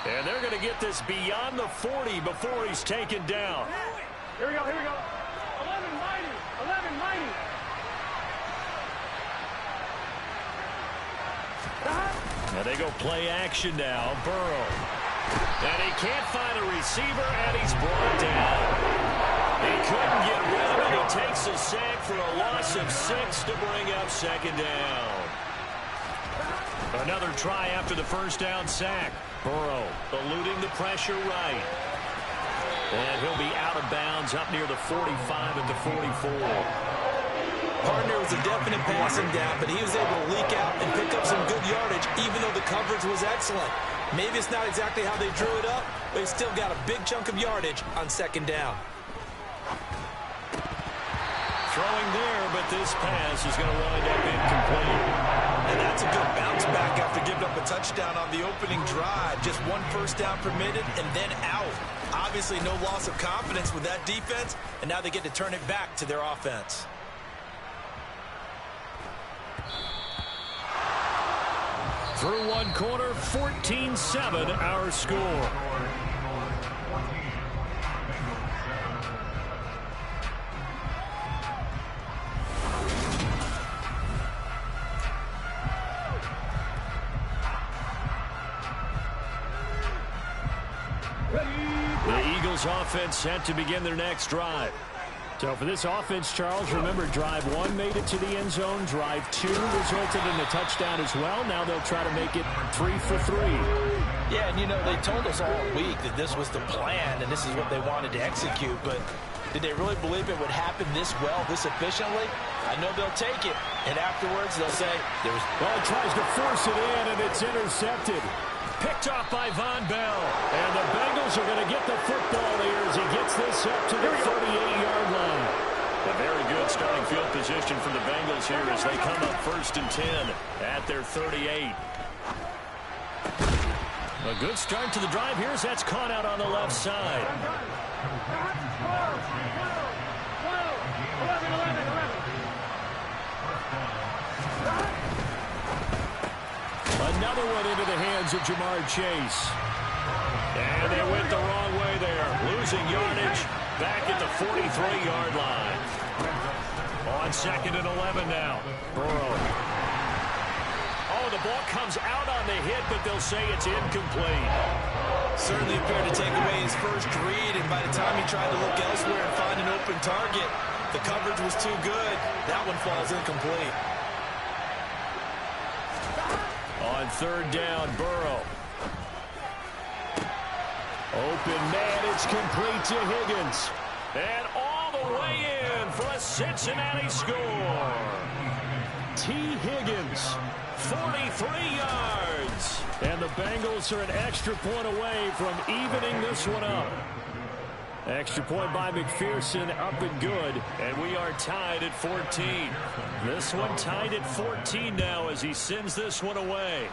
And they're going to get this beyond the 40 before he's taken down. Here we go, here we go. 11 mighty, 11 mighty. Now they go play action now. Burrow. And he can't find a receiver, and he's brought down. He couldn't get rid of it. He takes a sack for a loss of 6 to bring up 2nd down. Another try after the 1st down sack. Burrow eluding the pressure right. And he'll be out of bounds up near the 45 at the 44. Partner was a definite passing down, but he was able to leak out and pick up some good yardage, even though the coverage was excellent. Maybe it's not exactly how they drew it up, but he still got a big chunk of yardage on 2nd down. Throwing there, but this pass is going to wind up incomplete. And that's a good bounce back after giving up a touchdown on the opening drive. Just 1 first down permitted and then out. Obviously no loss of confidence with that defense, and now they get to turn it back to their offense. Through one quarter, 14-7 our score. The Eagles offense set to begin their next drive. So for this offense, Charles, remember drive 1 made it to the end zone. Drive 2 resulted in a touchdown as well. Now they'll try to make it 3 for 3. Yeah, and you know, they told us all week that this was the plan and this is what they wanted to execute, but did they really believe it would happen this well, this efficiently? I know they'll take it, and afterwards they'll say there was... Well, he tries to force it in, and it's intercepted. Picked off by Von Bell. And the Bengals are going to get the football here as he gets this up to the 38-yard line. A very good starting field position for the Bengals here as they come up 1st and 10 at their 38. A good start to the drive here as that's caught out on the left side. 11. Another another one into the hands of Jamar Chase. And they went the wrong way there. Losing yardage back at the 43-yard line. On 2nd and 11 now. Burrow. Oh, the ball comes out on the hit, but they'll say it's incomplete. Certainly appeared to take away his first read, and by the time he tried to look elsewhere and find an open target, the coverage was too good. That one falls incomplete. On 3rd down, Burrow. Open man, it's complete to Higgins. And all the way in for a Cincinnati score. T. Higgins, 43 yards. And the Bengals are an extra point away from evening this one up. Extra point by McPherson, up and good. And we are tied at 14. This one tied at 14 now as he sends this one away.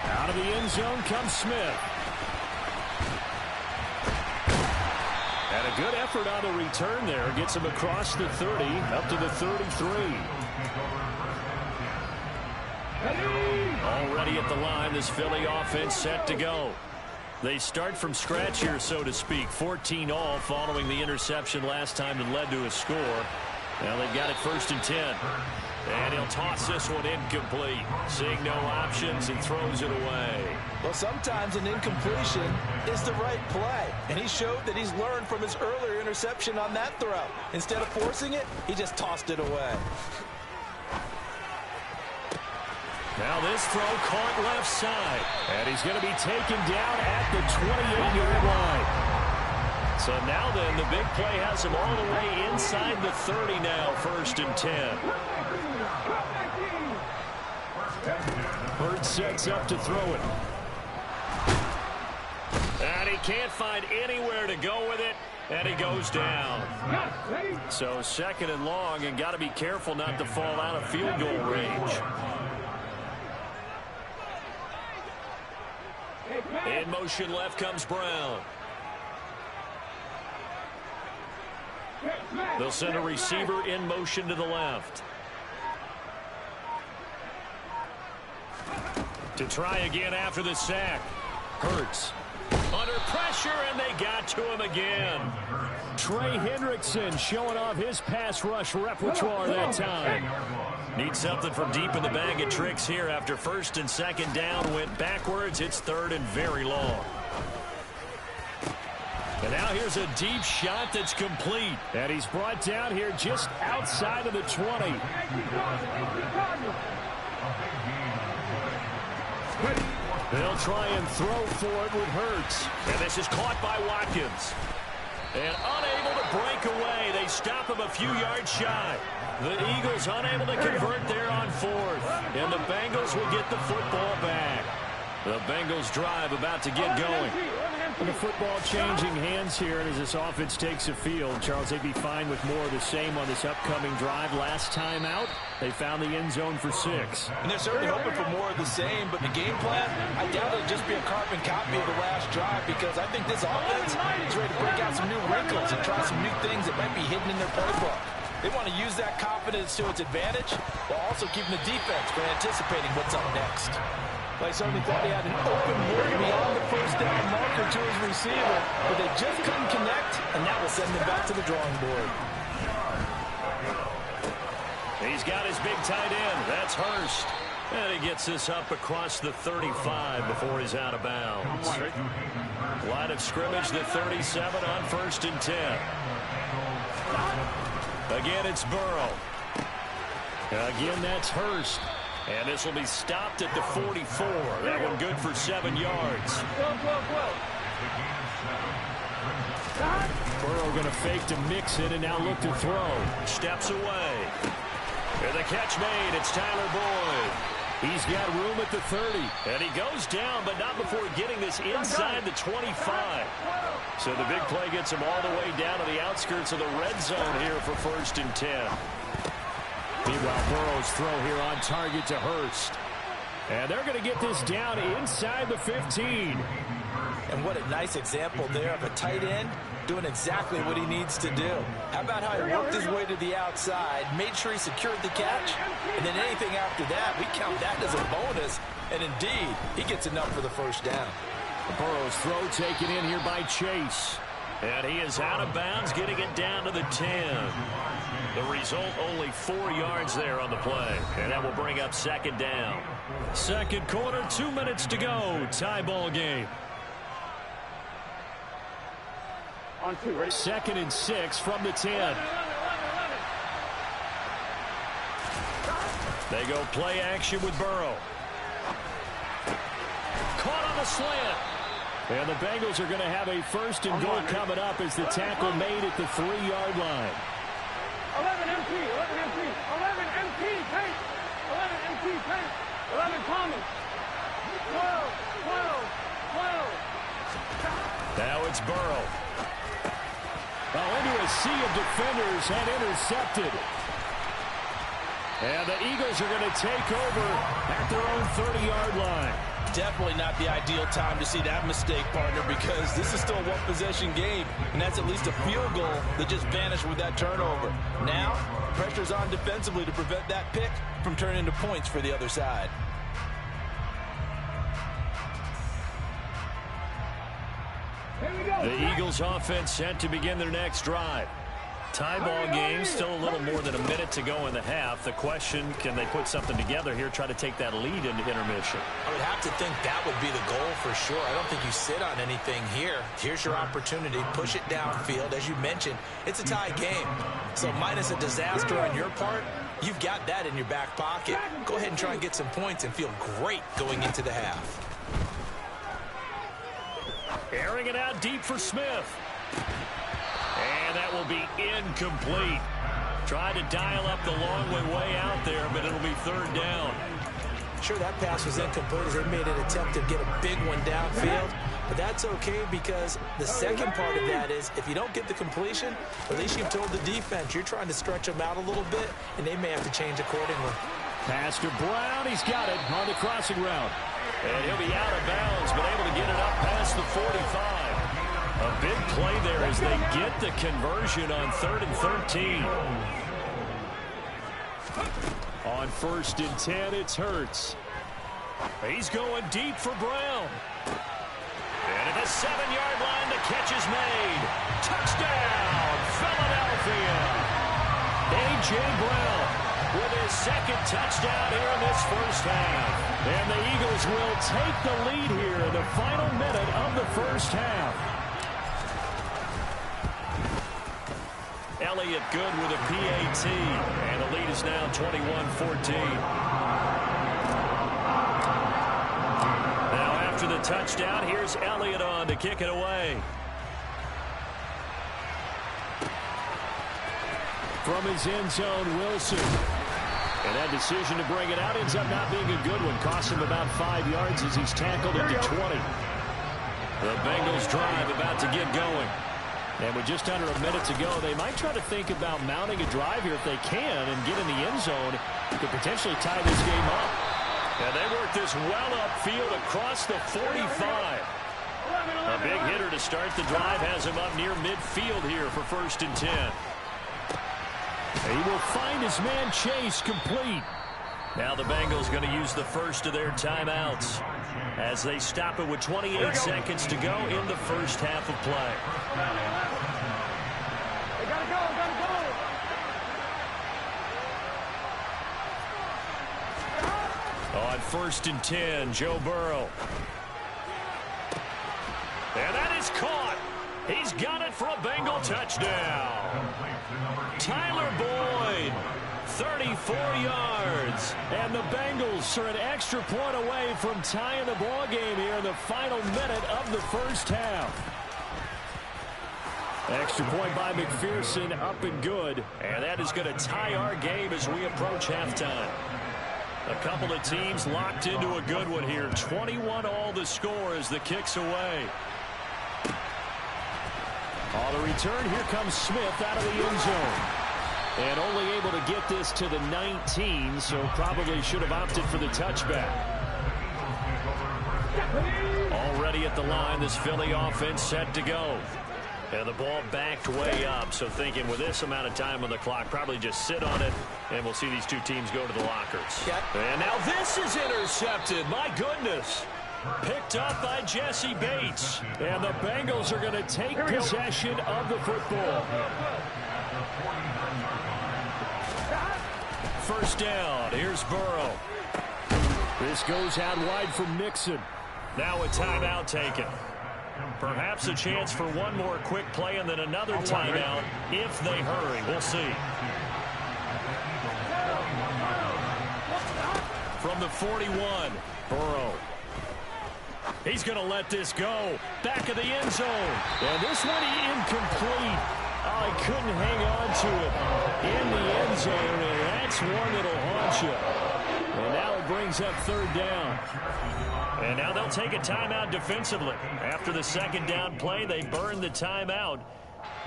Out of the end zone comes Smith. And a good effort on the return there. Gets him across the 30, up to the 33. Already at the line, this Philly offense set to go. They start from scratch here, so to speak. 14 all following the interception last time that led to a score. Now they've got it 1st and 10. And he'll toss this one incomplete. Seeing no options, he throws it away. Well, sometimes an incompletion is the right play. And he showed that he's learned from his earlier interception on that throw. Instead of forcing it, he just tossed it away. Now this throw caught left side. And he's going to be taken down at the 28-yard line. So now then, the big play has him all the way inside the 30 now, 1st and 10. Hurts sets up to throw it. And he can't find anywhere to go with it, and he goes down. So 2nd and long, and got to be careful not to fall out of field goal range. In motion left comes Brown. They'll send a receiver in motion to the left. To try again after the sack. Hurts. Under pressure, and they got to him again. Trey Hendrickson showing off his pass rush repertoire that time. Need something from deep in the bag of tricks here after 1st and 2nd down. Went backwards. It's 3rd and very long. And now here's a deep shot that's complete. And he's brought down here just outside of the 20. They'll try and throw for it with Hurts. And this is caught by Watkins. And unable to break away. They stop him a few yards shy. The Eagles unable to convert there on 4th. And the Bengals will get the football back. The Bengals drive about to get going. And the football changing hands here, and as this offense takes a field, Charles, they'd be fine with more of the same on this upcoming drive. Last time out, they found the end zone for 6. And they're certainly hoping for more of the same, but the game plan, I doubt it'll just be a carbon copy of the last drive, because I think this offense is ready to break out some new wrinkles and try some new things that might be hidden in their playbook. They want to use that confidence to its advantage while also keeping the defense from anticipating what's up next. They certainly thought he had an open look beyond the 1st down marker to his receiver, but they just couldn't connect, and that will send them back to the drawing board. He's got his big tight end. That's Hurst. And he gets this up across the 35 before he's out of bounds. Line of scrimmage, the 37 on 1st and 10. Again, it's Burrow. Again, that's Hurst. And this will be stopped at the 44. That one good for 7 yards. Burrow going to fake to mix it and now look to throw. Steps away. And the catch made. It's Tyler Boyd. He's got room at the 30. And he goes down, but not before getting this inside the 25. So the big play gets him all the way down to the outskirts of the red zone here for 1st and 10. Meanwhile, Burrow's throw here on target to Hurst. And they're going to get this down inside the 15. And what a nice example there of a tight end doing exactly what he needs to do. How about how he worked his way to the outside, made sure he secured the catch, and then anything after that, we count that as a bonus. And indeed, he gets enough for the first down. Burrow's throw taken in here by Chase. And he is out of bounds, getting it down to the 10. The result, only 4 yards there on the play. And that will bring up second down. Second quarter, 2 minutes to go. Tie ball game. On 2, ready? 2nd and 6 from the 10. They go play action with Burrow. Caught on the slant. And the Bengals are going to have a first and goal coming up as the tackle made at the 3-yard line. 11 MT, 11 MT, 11 MT, paint, 11 MT, paint, 11 Thomas, 12, 12, 12. Now it's Burrow. Well, into a sea of defenders and intercepted. And the Eagles are going to take over at their own 30-yard line. Definitely not the ideal time to see that mistake, partner, because this is still a one-possession game, and that's at least a field goal that just vanished with that turnover. Now, pressure's on defensively to prevent that pick from turning into points for the other side. The Eagles offense set to begin their next drive. Tie ball game, still a little more than a minute to go in the half. The question, can they put something together here, try to take that lead into intermission? I would have to think that would be the goal for sure. I don't think you sit on anything here. Here's your opportunity. Push it downfield. As you mentioned, it's a tie game. So minus a disaster on your part, you've got that in your back pocket. Go ahead and try and get some points and feel great going into the half. Airing it out deep for Smith. And that will be incomplete. Tried to dial up the long way out there, but it'll be third down. Sure, that pass was incomplete as they made an attempt to get a big one downfield. But that's okay because the second part of that is if you don't get the completion, at least you've told the defense you're trying to stretch them out a little bit, and they may have to change accordingly. Pass to Brown. He's got it on the crossing route. And he'll be out of bounds, but able to get it up past the 45. A big play there as they get the conversion on 3rd and 13. On 1st and 10, it's Hurts. He's going deep for Brown. And at the 7-yard line, the catch is made. Touchdown, Philadelphia. A.J. Brown with his second touchdown here in this first half. And the Eagles will take the lead here in the final minute of the first half. Elliott good with a PAT, and the lead is now 21-14. Now after the touchdown, here's Elliott on to kick it away. From his end zone, Wilson. And that decision to bring it out ends up not being a good one. Cost him about 5 yards as he's tackled at the 20. The Bengals drive about to get going. And with just under a minute to go, they might try to think about mounting a drive here if they can and get in the end zone to potentially tie this game up. And they work this well upfield across the 45. A big hitter to start the drive has him up near midfield here for 1st and 10. He will find his man Chase complete. Now the Bengals going to use the first of their timeouts as they stop it with 28 seconds to go in the first half of play. They gotta go, On 1st and 10, Joe Burrow. And that is caught. He's got it for a Bengal touchdown. Tyler Boyd, 34 yards. And the Bengals are an extra point away from tying the ball game here in the final minute of the first half. Extra point by McPherson, up and good. And that is going to tie our game as we approach halftime. A couple of teams locked into a good one here. 21 all the score as the kick's away. On the return, here comes Smith out of the end zone. And only able to get this to the 19, so probably should have opted for the touchback. Already at at the line. This Philly offense set to go. And the ball backed way up, so thinking with this amount of time on the clock, probably just sit on it, and we'll see these two teams go to the lockers. And now this is intercepted. My goodness. Picked up by Jesse Bates. And the Bengals are going to take possession of the football. First down. Here's Burrow. This goes out wide from Mixon. Now a timeout taken. Perhaps a chance for one more quick play and then another timeout if they hurry. We'll see. From the 41, Burrow. He's going to let this go. Back of the end zone. And this one incomplete. Oh, he couldn't hang on to it in the end zone, and that's one that'll haunt you. And now it brings up third down. And now they'll take a timeout defensively. After the second down play, they burn the timeout,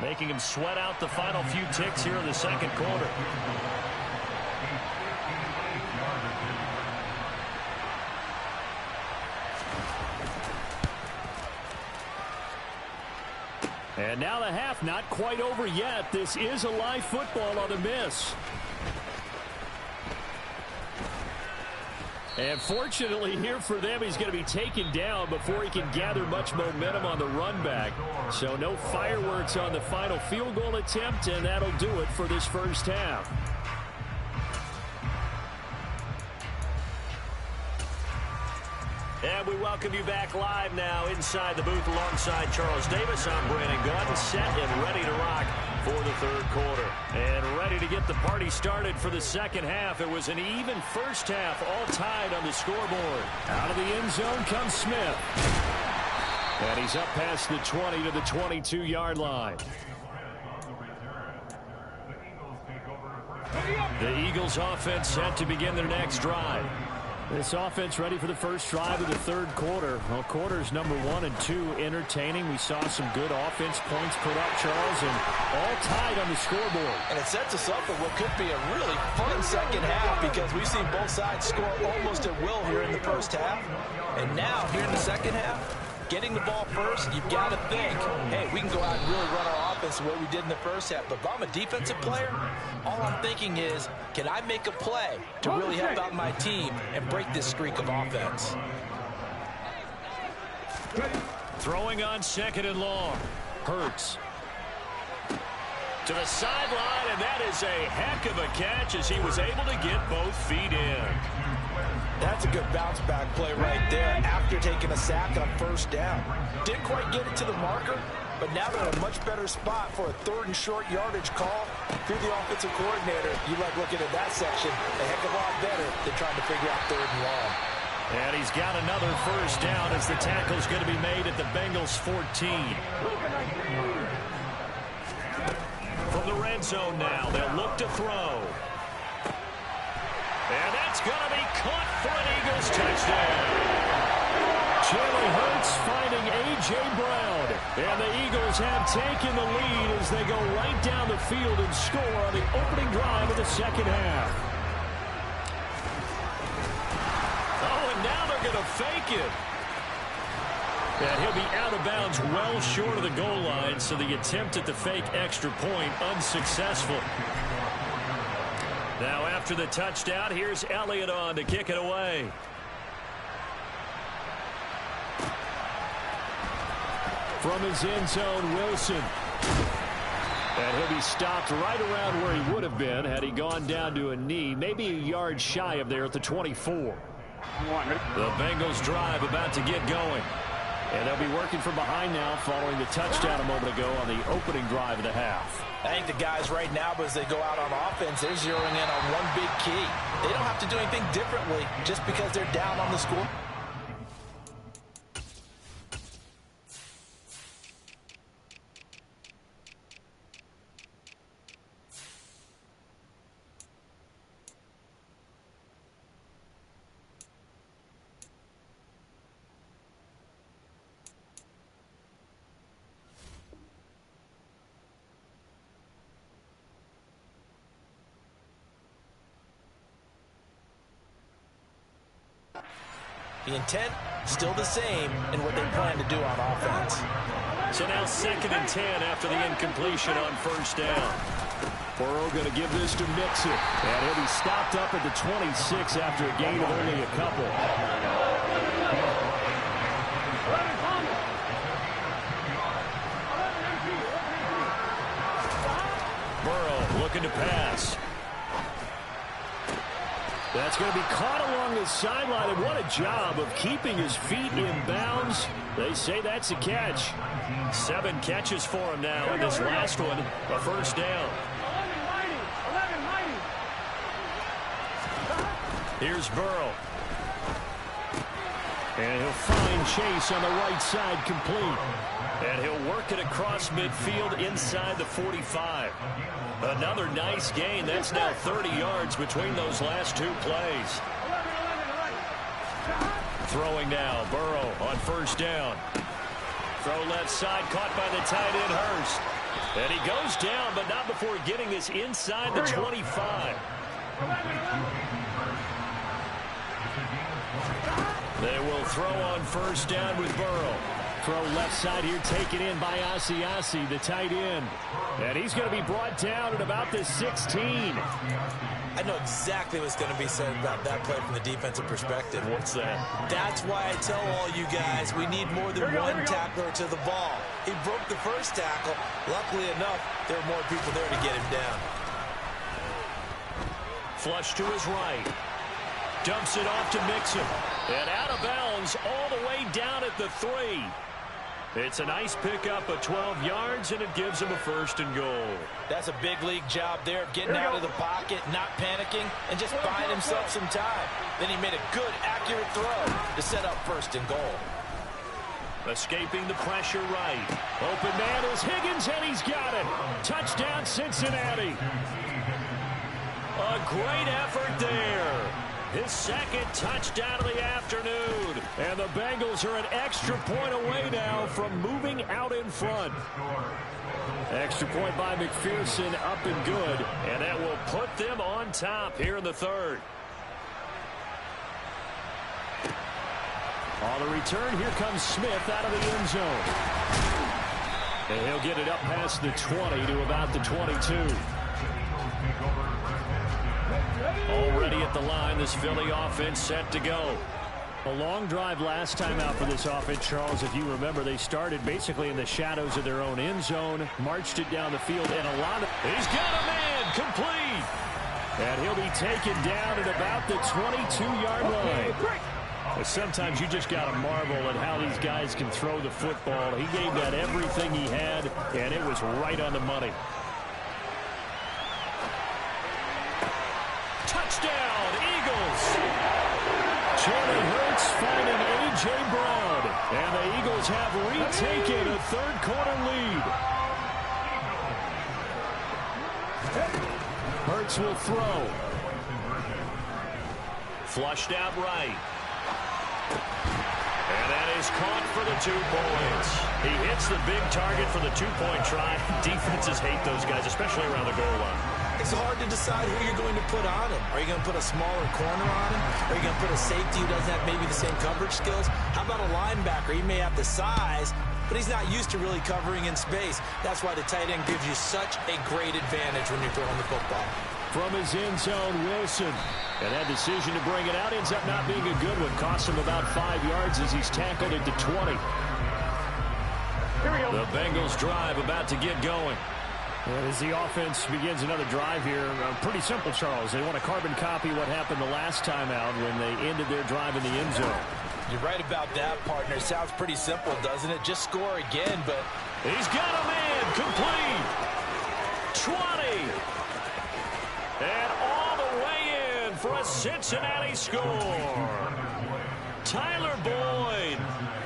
making them sweat out the final few ticks here in the second quarter. And now the half not quite over yet. This is a live football on the miss. And fortunately here for them, he's going to be taken down before he can gather much momentum on the run back. So no fireworks on the final field goal attempt, and that'll do it for this first half. And we welcome you back live now inside the booth alongside Charles Davis. I'm Brandon Gunn, set and ready to rock for the third quarter. And ready to get the party started for the second half. It was an even first half, all tied on the scoreboard. Out of the end zone comes Smith. And he's up past the 20 to the 22-yard line. The Eagles offense set to begin their next drive. This offense ready for the first drive of the third quarter. Well, quarters number 1 and 2 entertaining. We saw some good offense points put up, Charles, and all tied on the scoreboard. And it sets us up for what could be a really fun second half because we've seen both sides score almost at will here in the first half. And now, here in the second half, getting the ball first, you've got to think, hey, we can go out and really run our offense the way we did in the first half. But if I'm a defensive player, all I'm thinking is, can I make a play to really help out my team and break this streak of offense? Throwing on second and long. Hurts. To the sideline, and that is a heck of a catch as he was able to get both feet in. That's a good bounce-back play right there after taking a sack on first down. Didn't quite get it to the marker, but now they're in a much better spot for a third and short yardage call. If you're the offensive coordinator, you like looking at that section a heck of a lot better than trying to figure out third and long. And he's got another first down as the tackle's going to be made at the Bengals 14. From the red zone now, they'll look to throw. And that's going to be caught for an Eagles touchdown. Jalen Hurts finding A.J. Brown. And the Eagles have taken the lead as they go right down the field and score on the opening drive of the second half. Oh, and now they're going to fake it. And he'll be out of bounds well short of the goal line, so the attempt at the fake extra point unsuccessful. Now after the touchdown, here's Elliott on to kick it away. From his end zone, Wilson. And he'll be stopped right around where he would have been had he gone down to a knee, maybe a yard shy of there at the 24. The Bengals drive about to get going. And they'll be working from behind now following the touchdown a moment ago on the opening drive of the half. I think the guys right now, as they go out on offense, they're zeroing in on one big key. They don't have to do anything differently just because they're down on the score. The intent still the same in what they plan to do on offense. So now 2nd and 10 after the incompletion on 1st down. Burrow going to give this to Mixon. And he'll be stopped up at the 26 after a gain of only a couple. Burrow looking to pass. That's going to be caught along the sideline, and what a job of keeping his feet in bounds. They say that's a catch. 7 catches for him now, and this last one, a 1st down. Here's Burrow. And he'll find Chase on the right side, complete. And he'll work it across midfield inside the 45. Another nice gain. That's now 30 yards between those last 2 plays. Throwing now, Burrow on 1st down. Throw left side, caught by the tight end, Hurst. And he goes down, but not before getting this inside the 25. They will throw on 1st down with Burrow. Throw left side here, taken in by Asiasi, the tight end. And he's going to be brought down at about the 16. I know exactly what's going to be said about that play from the defensive perspective. What's that? That's why I tell all you guys we need more than one tackler to the ball. He broke the 1st tackle. Luckily enough, there were more people there to get him down. Flush to his right. Dumps it off to Mixon. And out of bounds all the way down at the 3. It's a nice pickup of 12 yards, and it gives him a 1st and goal. That's a big league job there of getting out of the pocket, not panicking, and just buying himself some time. Then he made a good, accurate throw to set up 1st and goal. Escaping the pressure right. Open man is Higgins, and he's got it. Touchdown, Cincinnati. A great effort there. His 2nd touchdown of the afternoon. And the Bengals are an extra point away now from moving out in front. Extra point by McPherson, up and good. And that will put them on top here in the 3rd. On the return, here comes Smith out of the end zone. And he'll get it up past the 20 to about the 22. Already at the line, this Philly offense set to go. A long drive last time out for this offense, Charles. If you remember, they started basically in the shadows of their own end zone, marched it down the field, and a lot of... He's got a man, complete! And he'll be taken down at about the 22-yard line. Sometimes you just got to marvel at how these guys can throw the football. He gave that everything he had, and it was right on the money. Touchdown, Eagles! Jalen Hurts finding A.J. Brown. And the Eagles have retaken a 3rd quarter lead. Hurts will throw. Flushed out right. And that is caught for the 2 points. He hits the big target for the 2-point try. Defenses hate those guys, especially around the goal line. It's hard to decide who you're going to put on him. Are you going to put a smaller corner on him? Are you going to put a safety who doesn't have maybe the same coverage skills? How about a linebacker? He may have the size, but he's not used to really covering in space. That's why the tight end gives you such a great advantage when you're throwing the football. From his end zone, Wilson. And that decision to bring it out ends up not being a good one. Costs him about 5 yards as he's tackled at the 20. The Bengals drive about to get going. And as the offense begins another drive here, pretty simple, Charles. They want to carbon copy what happened the last time out when they ended their drive in the end zone. You're right about that, partner. Sounds pretty simple, doesn't it? Just score again, but... He's got a man, complete. 20. And all the way in for a Cincinnati score. Tyler Boyd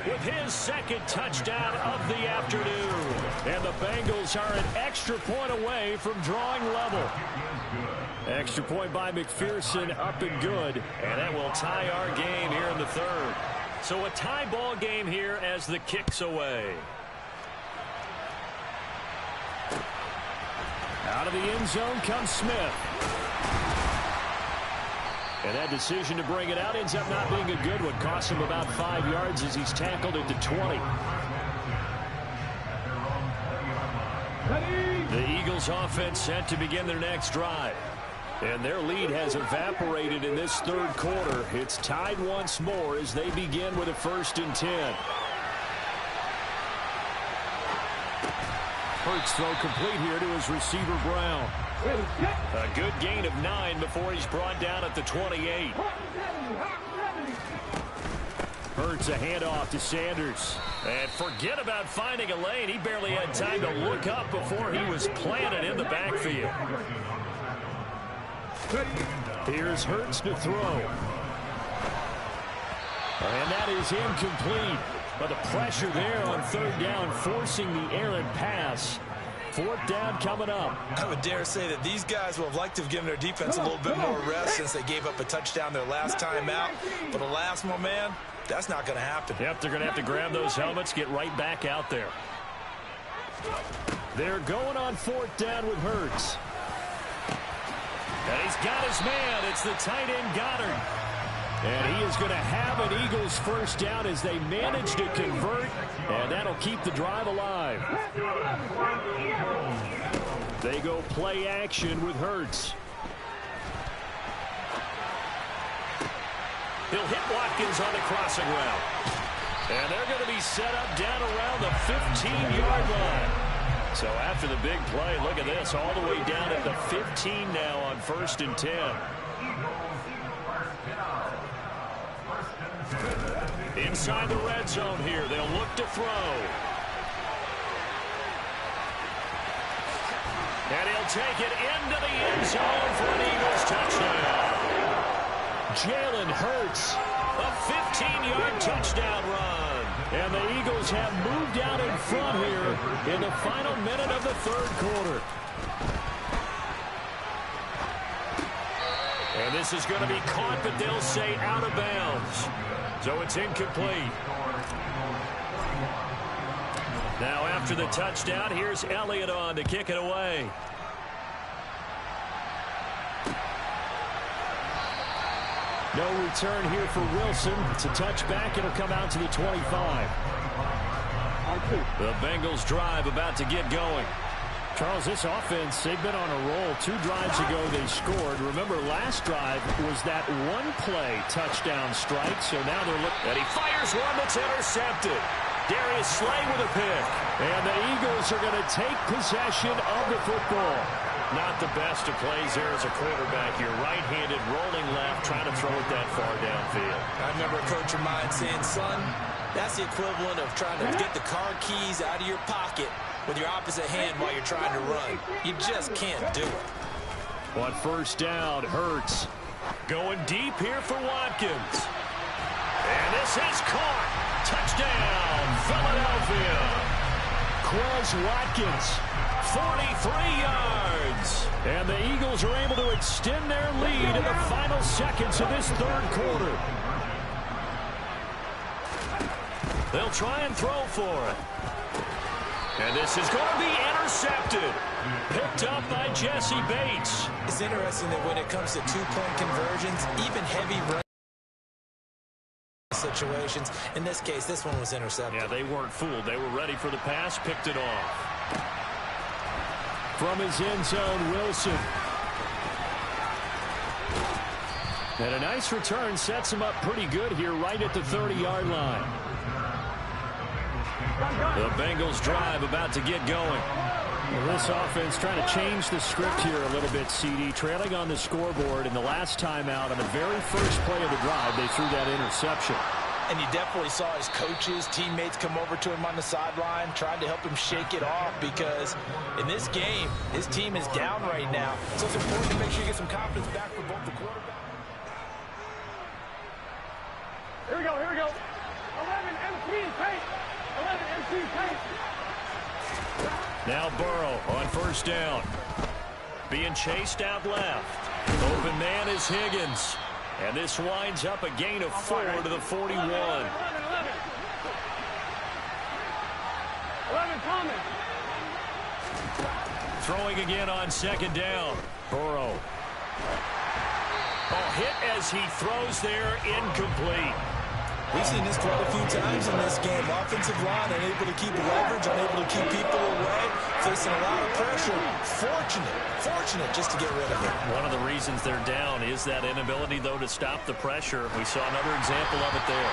with his 2nd touchdown of the afternoon. And the Bengals are an extra point away from drawing level. Extra point by McPherson, up and good. And that will tie our game here in the 3rd. So a tie ball game here as the kick's away. Out of the end zone comes Smith. And that decision to bring it out ends up not being a good one. Costs him about 5 yards as he's tackled at the 20. The Eagles offense set to begin their next drive. And their lead has evaporated in this third quarter. It's tied once more as they begin with a 1st and 10. Hurts throw complete here to his receiver Brown. A good gain of 9 before he's brought down at the 28. Hurts a handoff to Sanders. And forget about finding a lane. He barely had time to look up before he was planted in the backfield. Here's Hurts to throw. And that is incomplete. But the pressure there on 3rd down, forcing the errant pass. 4th down coming up. I would dare say that these guys will have liked to have given their defense a little bit more rest since they gave up a touchdown their last time out. But alas, my man, that's not going to happen. Yep, they're going to have to grab those helmets, get right back out there. They're going on 4th down with Hurts. And he's got his man. It's the tight end Goddard. And he is going to have an Eagles 1st down as they manage to convert. And that'll keep the drive alive. They go play action with Hurts. He'll hit Watkins on the crossing route. And they're going to be set up down around the 15-yard line. So after the big play, look at this, all the way down at the 15 now on 1st and 10. Inside the red zone here, they'll look to throw. And he'll take it into the end zone for an Eagles touchdown. Jalen Hurts, a 15-yard touchdown run. And the Eagles have moved out in front here in the final minute of the 3rd quarter. And this is going to be caught, but they'll say out of bounds. So it's incomplete. Now after the touchdown, here's Elliott on to kick it away. No return here for Wilson. It's a touchback. It'll come out to the 25. The Bengals drive about to get going. Charles, this offense, they've been on a roll. 2 drives ago they scored. Remember, last drive was that one-play touchdown strike, so now they're looking. And he fires one that's intercepted. Darius Slay with a pick. And the Eagles are going to take possession of the football. Not the best of plays there as a quarterback. You're right-handed, rolling left, trying to throw it that far downfield. I remember a coach of mine saying, son, that's the equivalent of trying to get the car keys out of your pocket with your opposite hand while you're trying to run. You just can't do it. On 1st down, Hurts going deep here for Watkins. And this is caught. Touchdown, Philadelphia. Quez Watkins, 43 yards. And the Eagles are able to extend their lead in the final seconds of this 3rd quarter. They'll try and throw for it. And this is going to be intercepted. Picked up by Jesse Bates. It's interesting that when it comes to 2-point conversions, even heavy run situations, in this case, this one was intercepted. Yeah, they weren't fooled. They were ready for the pass, picked it off. From his end zone, Wilson. And a nice return sets him up pretty good here right at the 30-yard line. The Bengals drive about to get going. Well, this offense trying to change the script here a little bit, CD. Trailing on the scoreboard in the last time out on the very first play of the drive, they threw that interception. And you definitely saw his coaches, teammates come over to him on the sideline, trying to help him shake it off because in this game, his team is down right now. So it's important to make sure you get some confidence back for both the quarterback. Here we go, here we go. 11 MP paint. 11 MP paint. Now Burrow on 1st down. Being chased out left. Open man is Higgins. And this winds up a gain of 4 to the 41. 11 Thomas. Throwing again on 2nd down. Burrow. Oh, hit as he throws there, incomplete. We've seen this quite a few times in this game. Offensive line unable to keep leverage, unable to keep people away, facing a lot of pressure. Fortunate just to get rid of it. One of the reasons they're down is that inability, though, to stop the pressure. We saw another example of it there.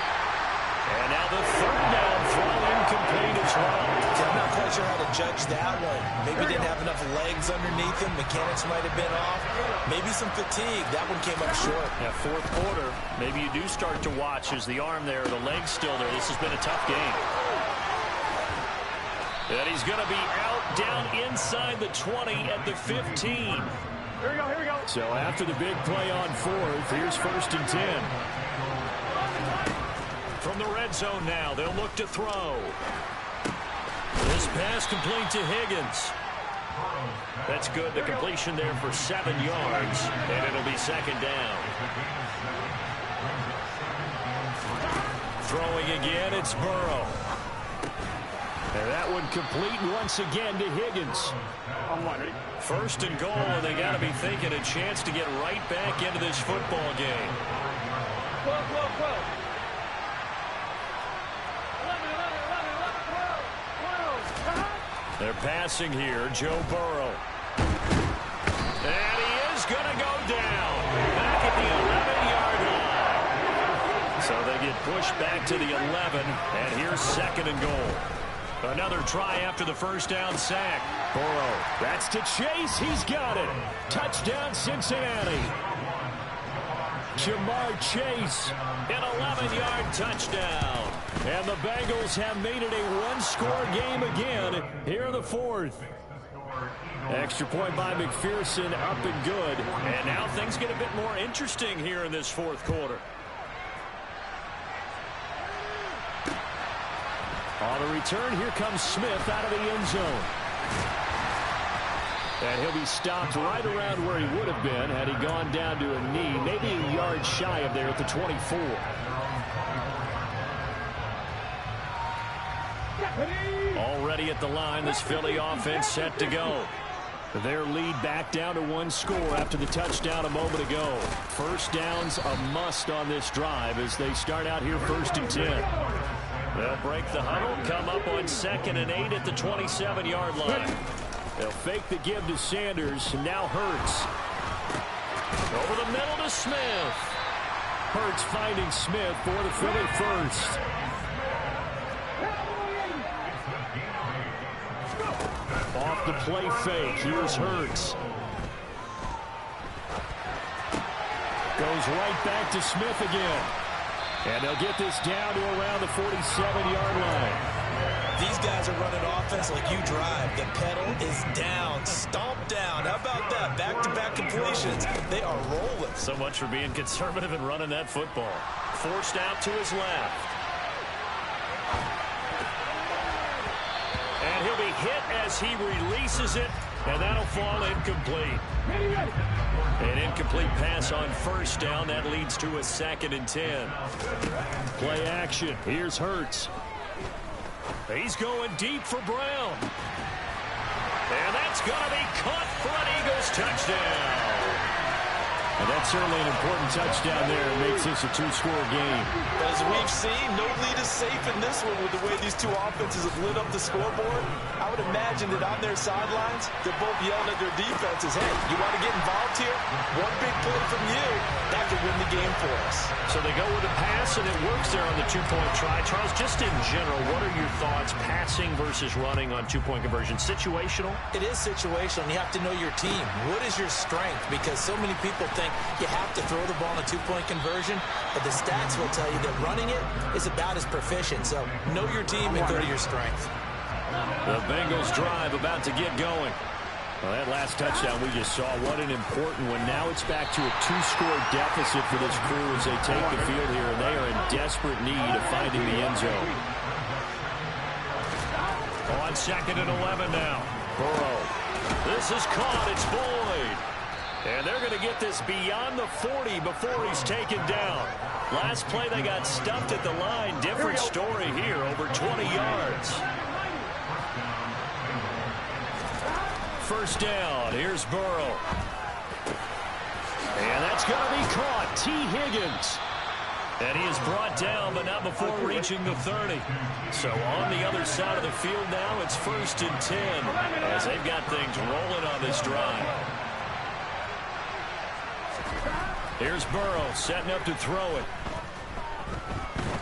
And now the third down throw incomplete as well. I'm not quite sure how to judge that one. Maybe didn't have enough legs underneath him. Mechanics might have been off. Maybe some fatigue. That one came up short. Yeah, fourth quarter, maybe you do start to watch as the arm there, the leg's still there. This has been a tough game. And he's going to be out down inside the 20 at the 15. Here we go. So after the big play on fourth, here's 1st and 10. From the red zone now, they'll look to throw. This pass complete to Higgins. That's good. The completion there for 7 yards, and it'll be 2nd down. Throwing again, it's Burrow. And that one complete once again to Higgins. 1st and goal, and they got to be thinking a chance to get right back into this football game. 12. They're passing here, Joe Burrow. And he is going to go down. Back at the 11-yard line. So they get pushed back to the 11, and here's 2nd and goal. Another try after the first down sack. Burrow, that's to Chase. He's got it. Touchdown, Cincinnati. Jamar Chase. An 11-yard touchdown. And the Bengals have made it a one-score game again here in the 4th. Extra point by McPherson, up and good. And now things get a bit more interesting here in this 4th quarter. On the return, here comes Smith out of the end zone. And he'll be stopped right around where he would have been had he gone down to a knee, maybe a yard shy of there at the 24. Already at the line, this Philly offense set to go. Their lead back down to 1 score after the touchdown a moment ago. First down's a must on this drive as they start out here 1st and 10. They'll break the huddle, come up on 2nd and 8 at the 27-yard line. They'll fake the give to Sanders. Now Hurts. Over the middle to Smith. Hurts finding Smith for the Philly first. Off the play fake. Here's Hurts. Goes right back to Smith again. And they'll get this down to around the 47-yard line. These guys are running offense like you drive. The pedal is down, stomped down. How about that? Back-to-back completions. They are rolling. So much for being conservative and running that football. Forced out to his left. And he'll be hit as he releases it, and that'll fall incomplete. An incomplete pass on first down. That leads to a 2nd and 10. Play action. Here's Hurts. He's going deep for Brown. And that's going to be caught for an Eagles touchdown. And that's certainly an important touchdown there. It makes this a 2-score game. As we've seen, no lead is safe in this one with the way these two offenses have lit up the scoreboard. I would imagine that on their sidelines, they're both yelling at their defenses, hey, you want to get involved here? One big play from you, that could win the game for us. So they go with a pass, and it works there on the 2-point try. Charles, just in general, what are your thoughts passing versus running on 2-point conversion? Situational? It is situational, and you have to know your team. What is your strength? Because so many people think you have to throw the ball in a 2-point conversion, but the stats will tell you that running it is about as proficient. So know your team and go to your strength. The Bengals drive about to get going. Well, that last touchdown we just saw, what an important one. Now it's back to a 2-score deficit for this crew as they take the field here, and they are in desperate need of finding the end zone. On 2nd and 11 now. Burrow. This is caught. It's Boyd. And they're going to get this beyond the 40 before he's taken down. Last play, they got stuffed at the line. Different story here, over 20 yards. First down, here's Burrow. And that's going to be caught. T. Higgins. And he is brought down, but not before reaching the 30. So on the other side of the field now, it's 1st and 10 as they've got things rolling on this drive. Here's Burrow setting up to throw it.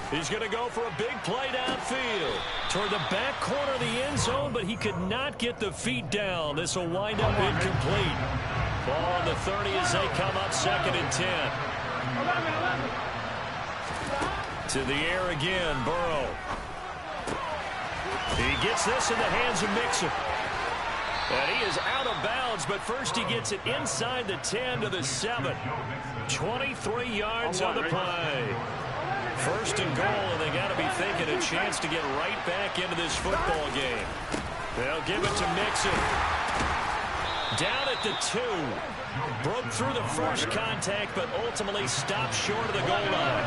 He's going to go for a big play downfield toward the back corner of the end zone, but he could not get the feet down. This will wind up incomplete. Ball on the 30 as they come up 2nd and 10. To the air again, Burrow. He gets this in the hands of Mixon. And he is out of bounds, but first he gets it inside the 10 to the 7. 23 yards on the play. 1st and goal, and they got to be thinking a chance to get right back into this football game. They'll give it to Mixon. Down at the 2. Broke through the first contact, but ultimately stopped short of the goal line.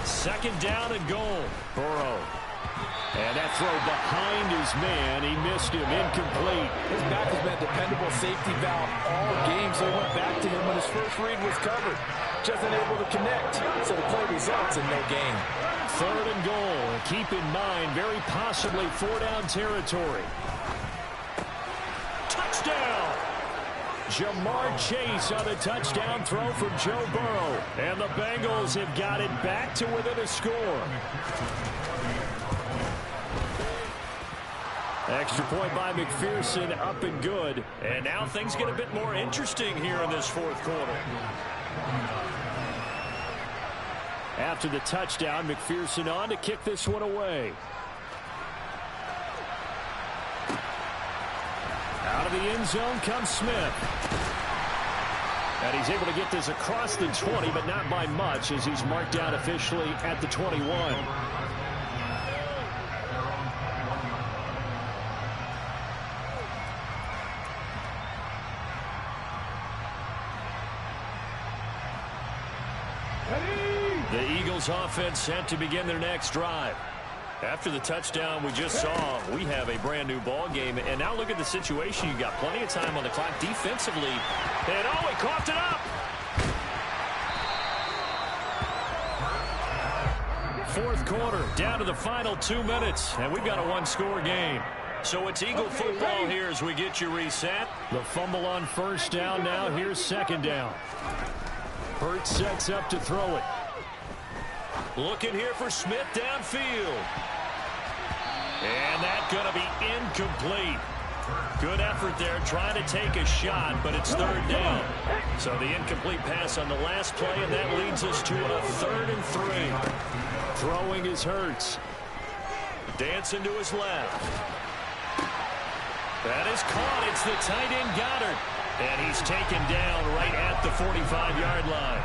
2nd down and goal. Burrow. And that throw behind his man. He missed him. Incomplete. His back has been a dependable safety valve all game, so he went back to him when his first read was covered. Just unable to connect, so the play results in no gain. 3rd and goal. Keep in mind, very possibly 4-down territory. Touchdown! Jamar Chase on a touchdown throw from Joe Burrow. And the Bengals have got it back to within a score. Extra point by McPherson, up and good. And now things get a bit more interesting here in this 4th quarter. After the touchdown, McPherson on to kick this one away. Out of the end zone comes Smith. And he's able to get this across the 20, but not by much, as he's marked down officially at the 21. The Eagles offense set to begin their next drive. After the touchdown we just saw, we have a brand new ball game. And now look at the situation. You got plenty of time on the clock defensively. And oh, he coughed it up. 4th quarter, down to the final 2 minutes. And we've got a 1-score game. So it's Eagle football here as we get you reset. The fumble on 1st down now. Here's 2nd down. Hurt sets up to throw it. Looking here for Smith downfield. And that's going to be incomplete. Good effort there trying to take a shot, but it's 3rd down. So the incomplete pass on the last play, and that leads us to a 3rd and 3. Throwing is Hurts. Dancing to his left. That is caught. It's the tight end Goddard. And he's taken down right at the 45-yard line.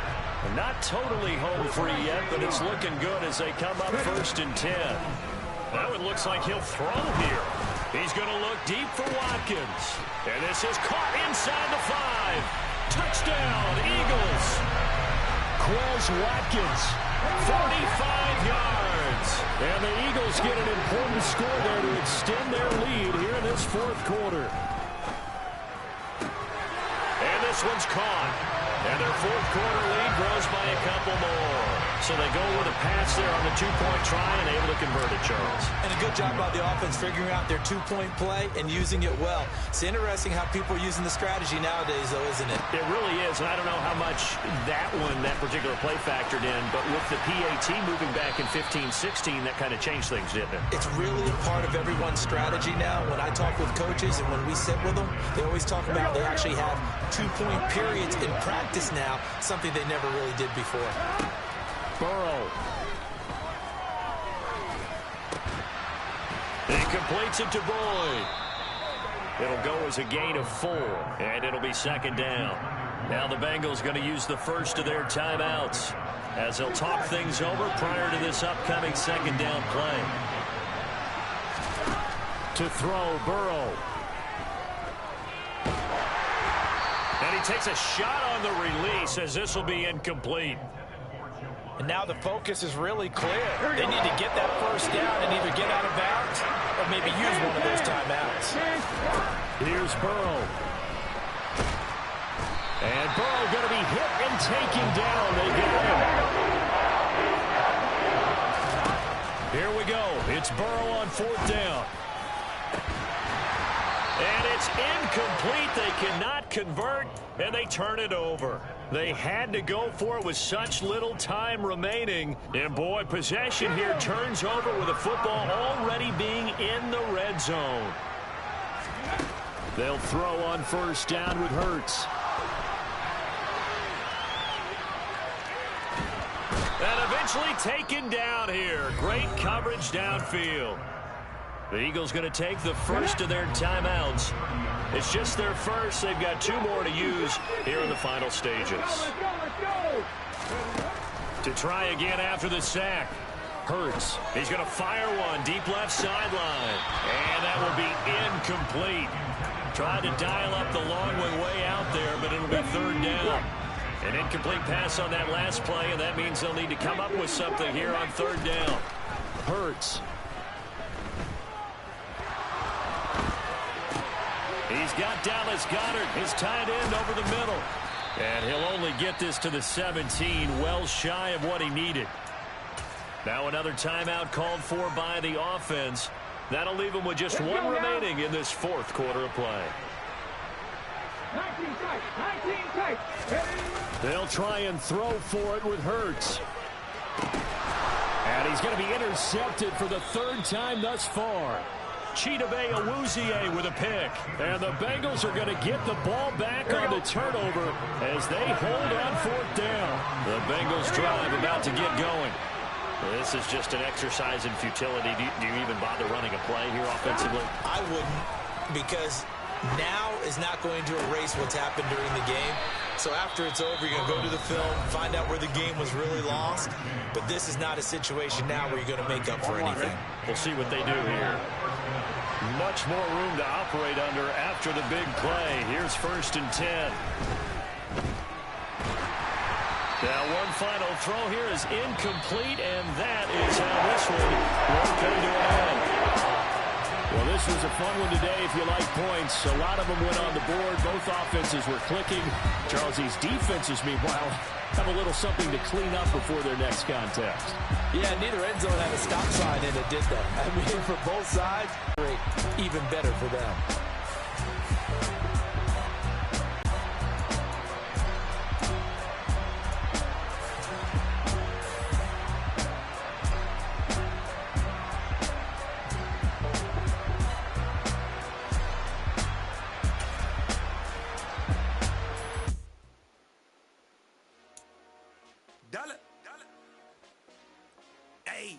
Not totally home free yet, but it's looking good as they come up 1st and 10. That one looks like he'll throw here. He's going to look deep for Watkins. And this is caught inside the 5. Touchdown, Eagles. Quez Watkins, 45 yards. And the Eagles get an important score there to extend their lead here in this 4th quarter. And this one's caught. And their 4th quarter lead grows by a couple more. So they go with a pass there on the 2-point try and able to convert it, Charles. And a good job by the offense figuring out their 2-point play and using it well. It's interesting how people are using the strategy nowadays, though, isn't it? It really is, and I don't know how much that particular play factored in, but with the PAT moving back in 15-16, that kind of changed things, didn't it? It's really a part of everyone's strategy now. When I talk with coaches and when we sit with them, they always talk about they actually have 2-point periods in practice now, something they never really did before. Burrow. He completes it to Boyd. It'll go as a gain of 4, and it'll be 2nd down. Now the Bengals going to use the first of their timeouts as they'll talk things over prior to this upcoming 2nd down play. To throw, Burrow. And he takes a shot on the release as this will be incomplete. And now the focus is really clear. They need to get that 1st down and either get out of bounds or maybe use one of those timeouts. Here's Burrow. And Burrow going to be hit and taken down. They got him. Here we go. It's Burrow on 4th down. And it's incomplete. They cannot convert, and they turn it over. They had to go for it with such little time remaining. And, boy, possession here turns over with the football already being in the red zone. They'll throw on 1st down with Hurts. And eventually taken down here. Great coverage downfield. The Eagles going to take the first of their timeouts. It's just their first. They've got 2 more to use here in the final stages. To try again after the sack. Hurts. He's going to fire one deep left sideline. And that will be incomplete. Tried to dial up the long one way out there, but it'll be 3rd down. An incomplete pass on that last play, and that means they'll need to come up with something here on 3rd down. Hurts. He's got Dallas Goedert, his tight end, over the middle. And he'll only get this to the 17, well shy of what he needed. Now another timeout called for by the offense. That'll leave him with just 1 remaining in this 4th quarter of play. 19 tight. They'll try and throw for it with Hurts. And he's going to be intercepted for the 3rd time thus far. Chidobe Awuzie with a pick. And the Bengals are going to get the ball back on the turnover as they hold on 4th down. The Bengals drive about to get going. This is just an exercise in futility. Do you even bother running a play here offensively? I wouldn't, because now is not going to erase what's happened during the game. So after it's over, you're going to go to the film, find out where the game was really lost. But this is not a situation now where you're going to make up for anything. We'll see what they do here. Much more room to operate under after the big play. Here's 1st and 10. Now one final throw here is incomplete, and that is how this one will come to an end. Well, this was a fun one today if you like points. A lot of them went on the board. Both offenses were clicking. Charles, these defenses, meanwhile, have a little something to clean up before their next contest. Yeah, neither end zone had a stop sign in it, did they? I mean, for both sides, great. Even better for them. Hey.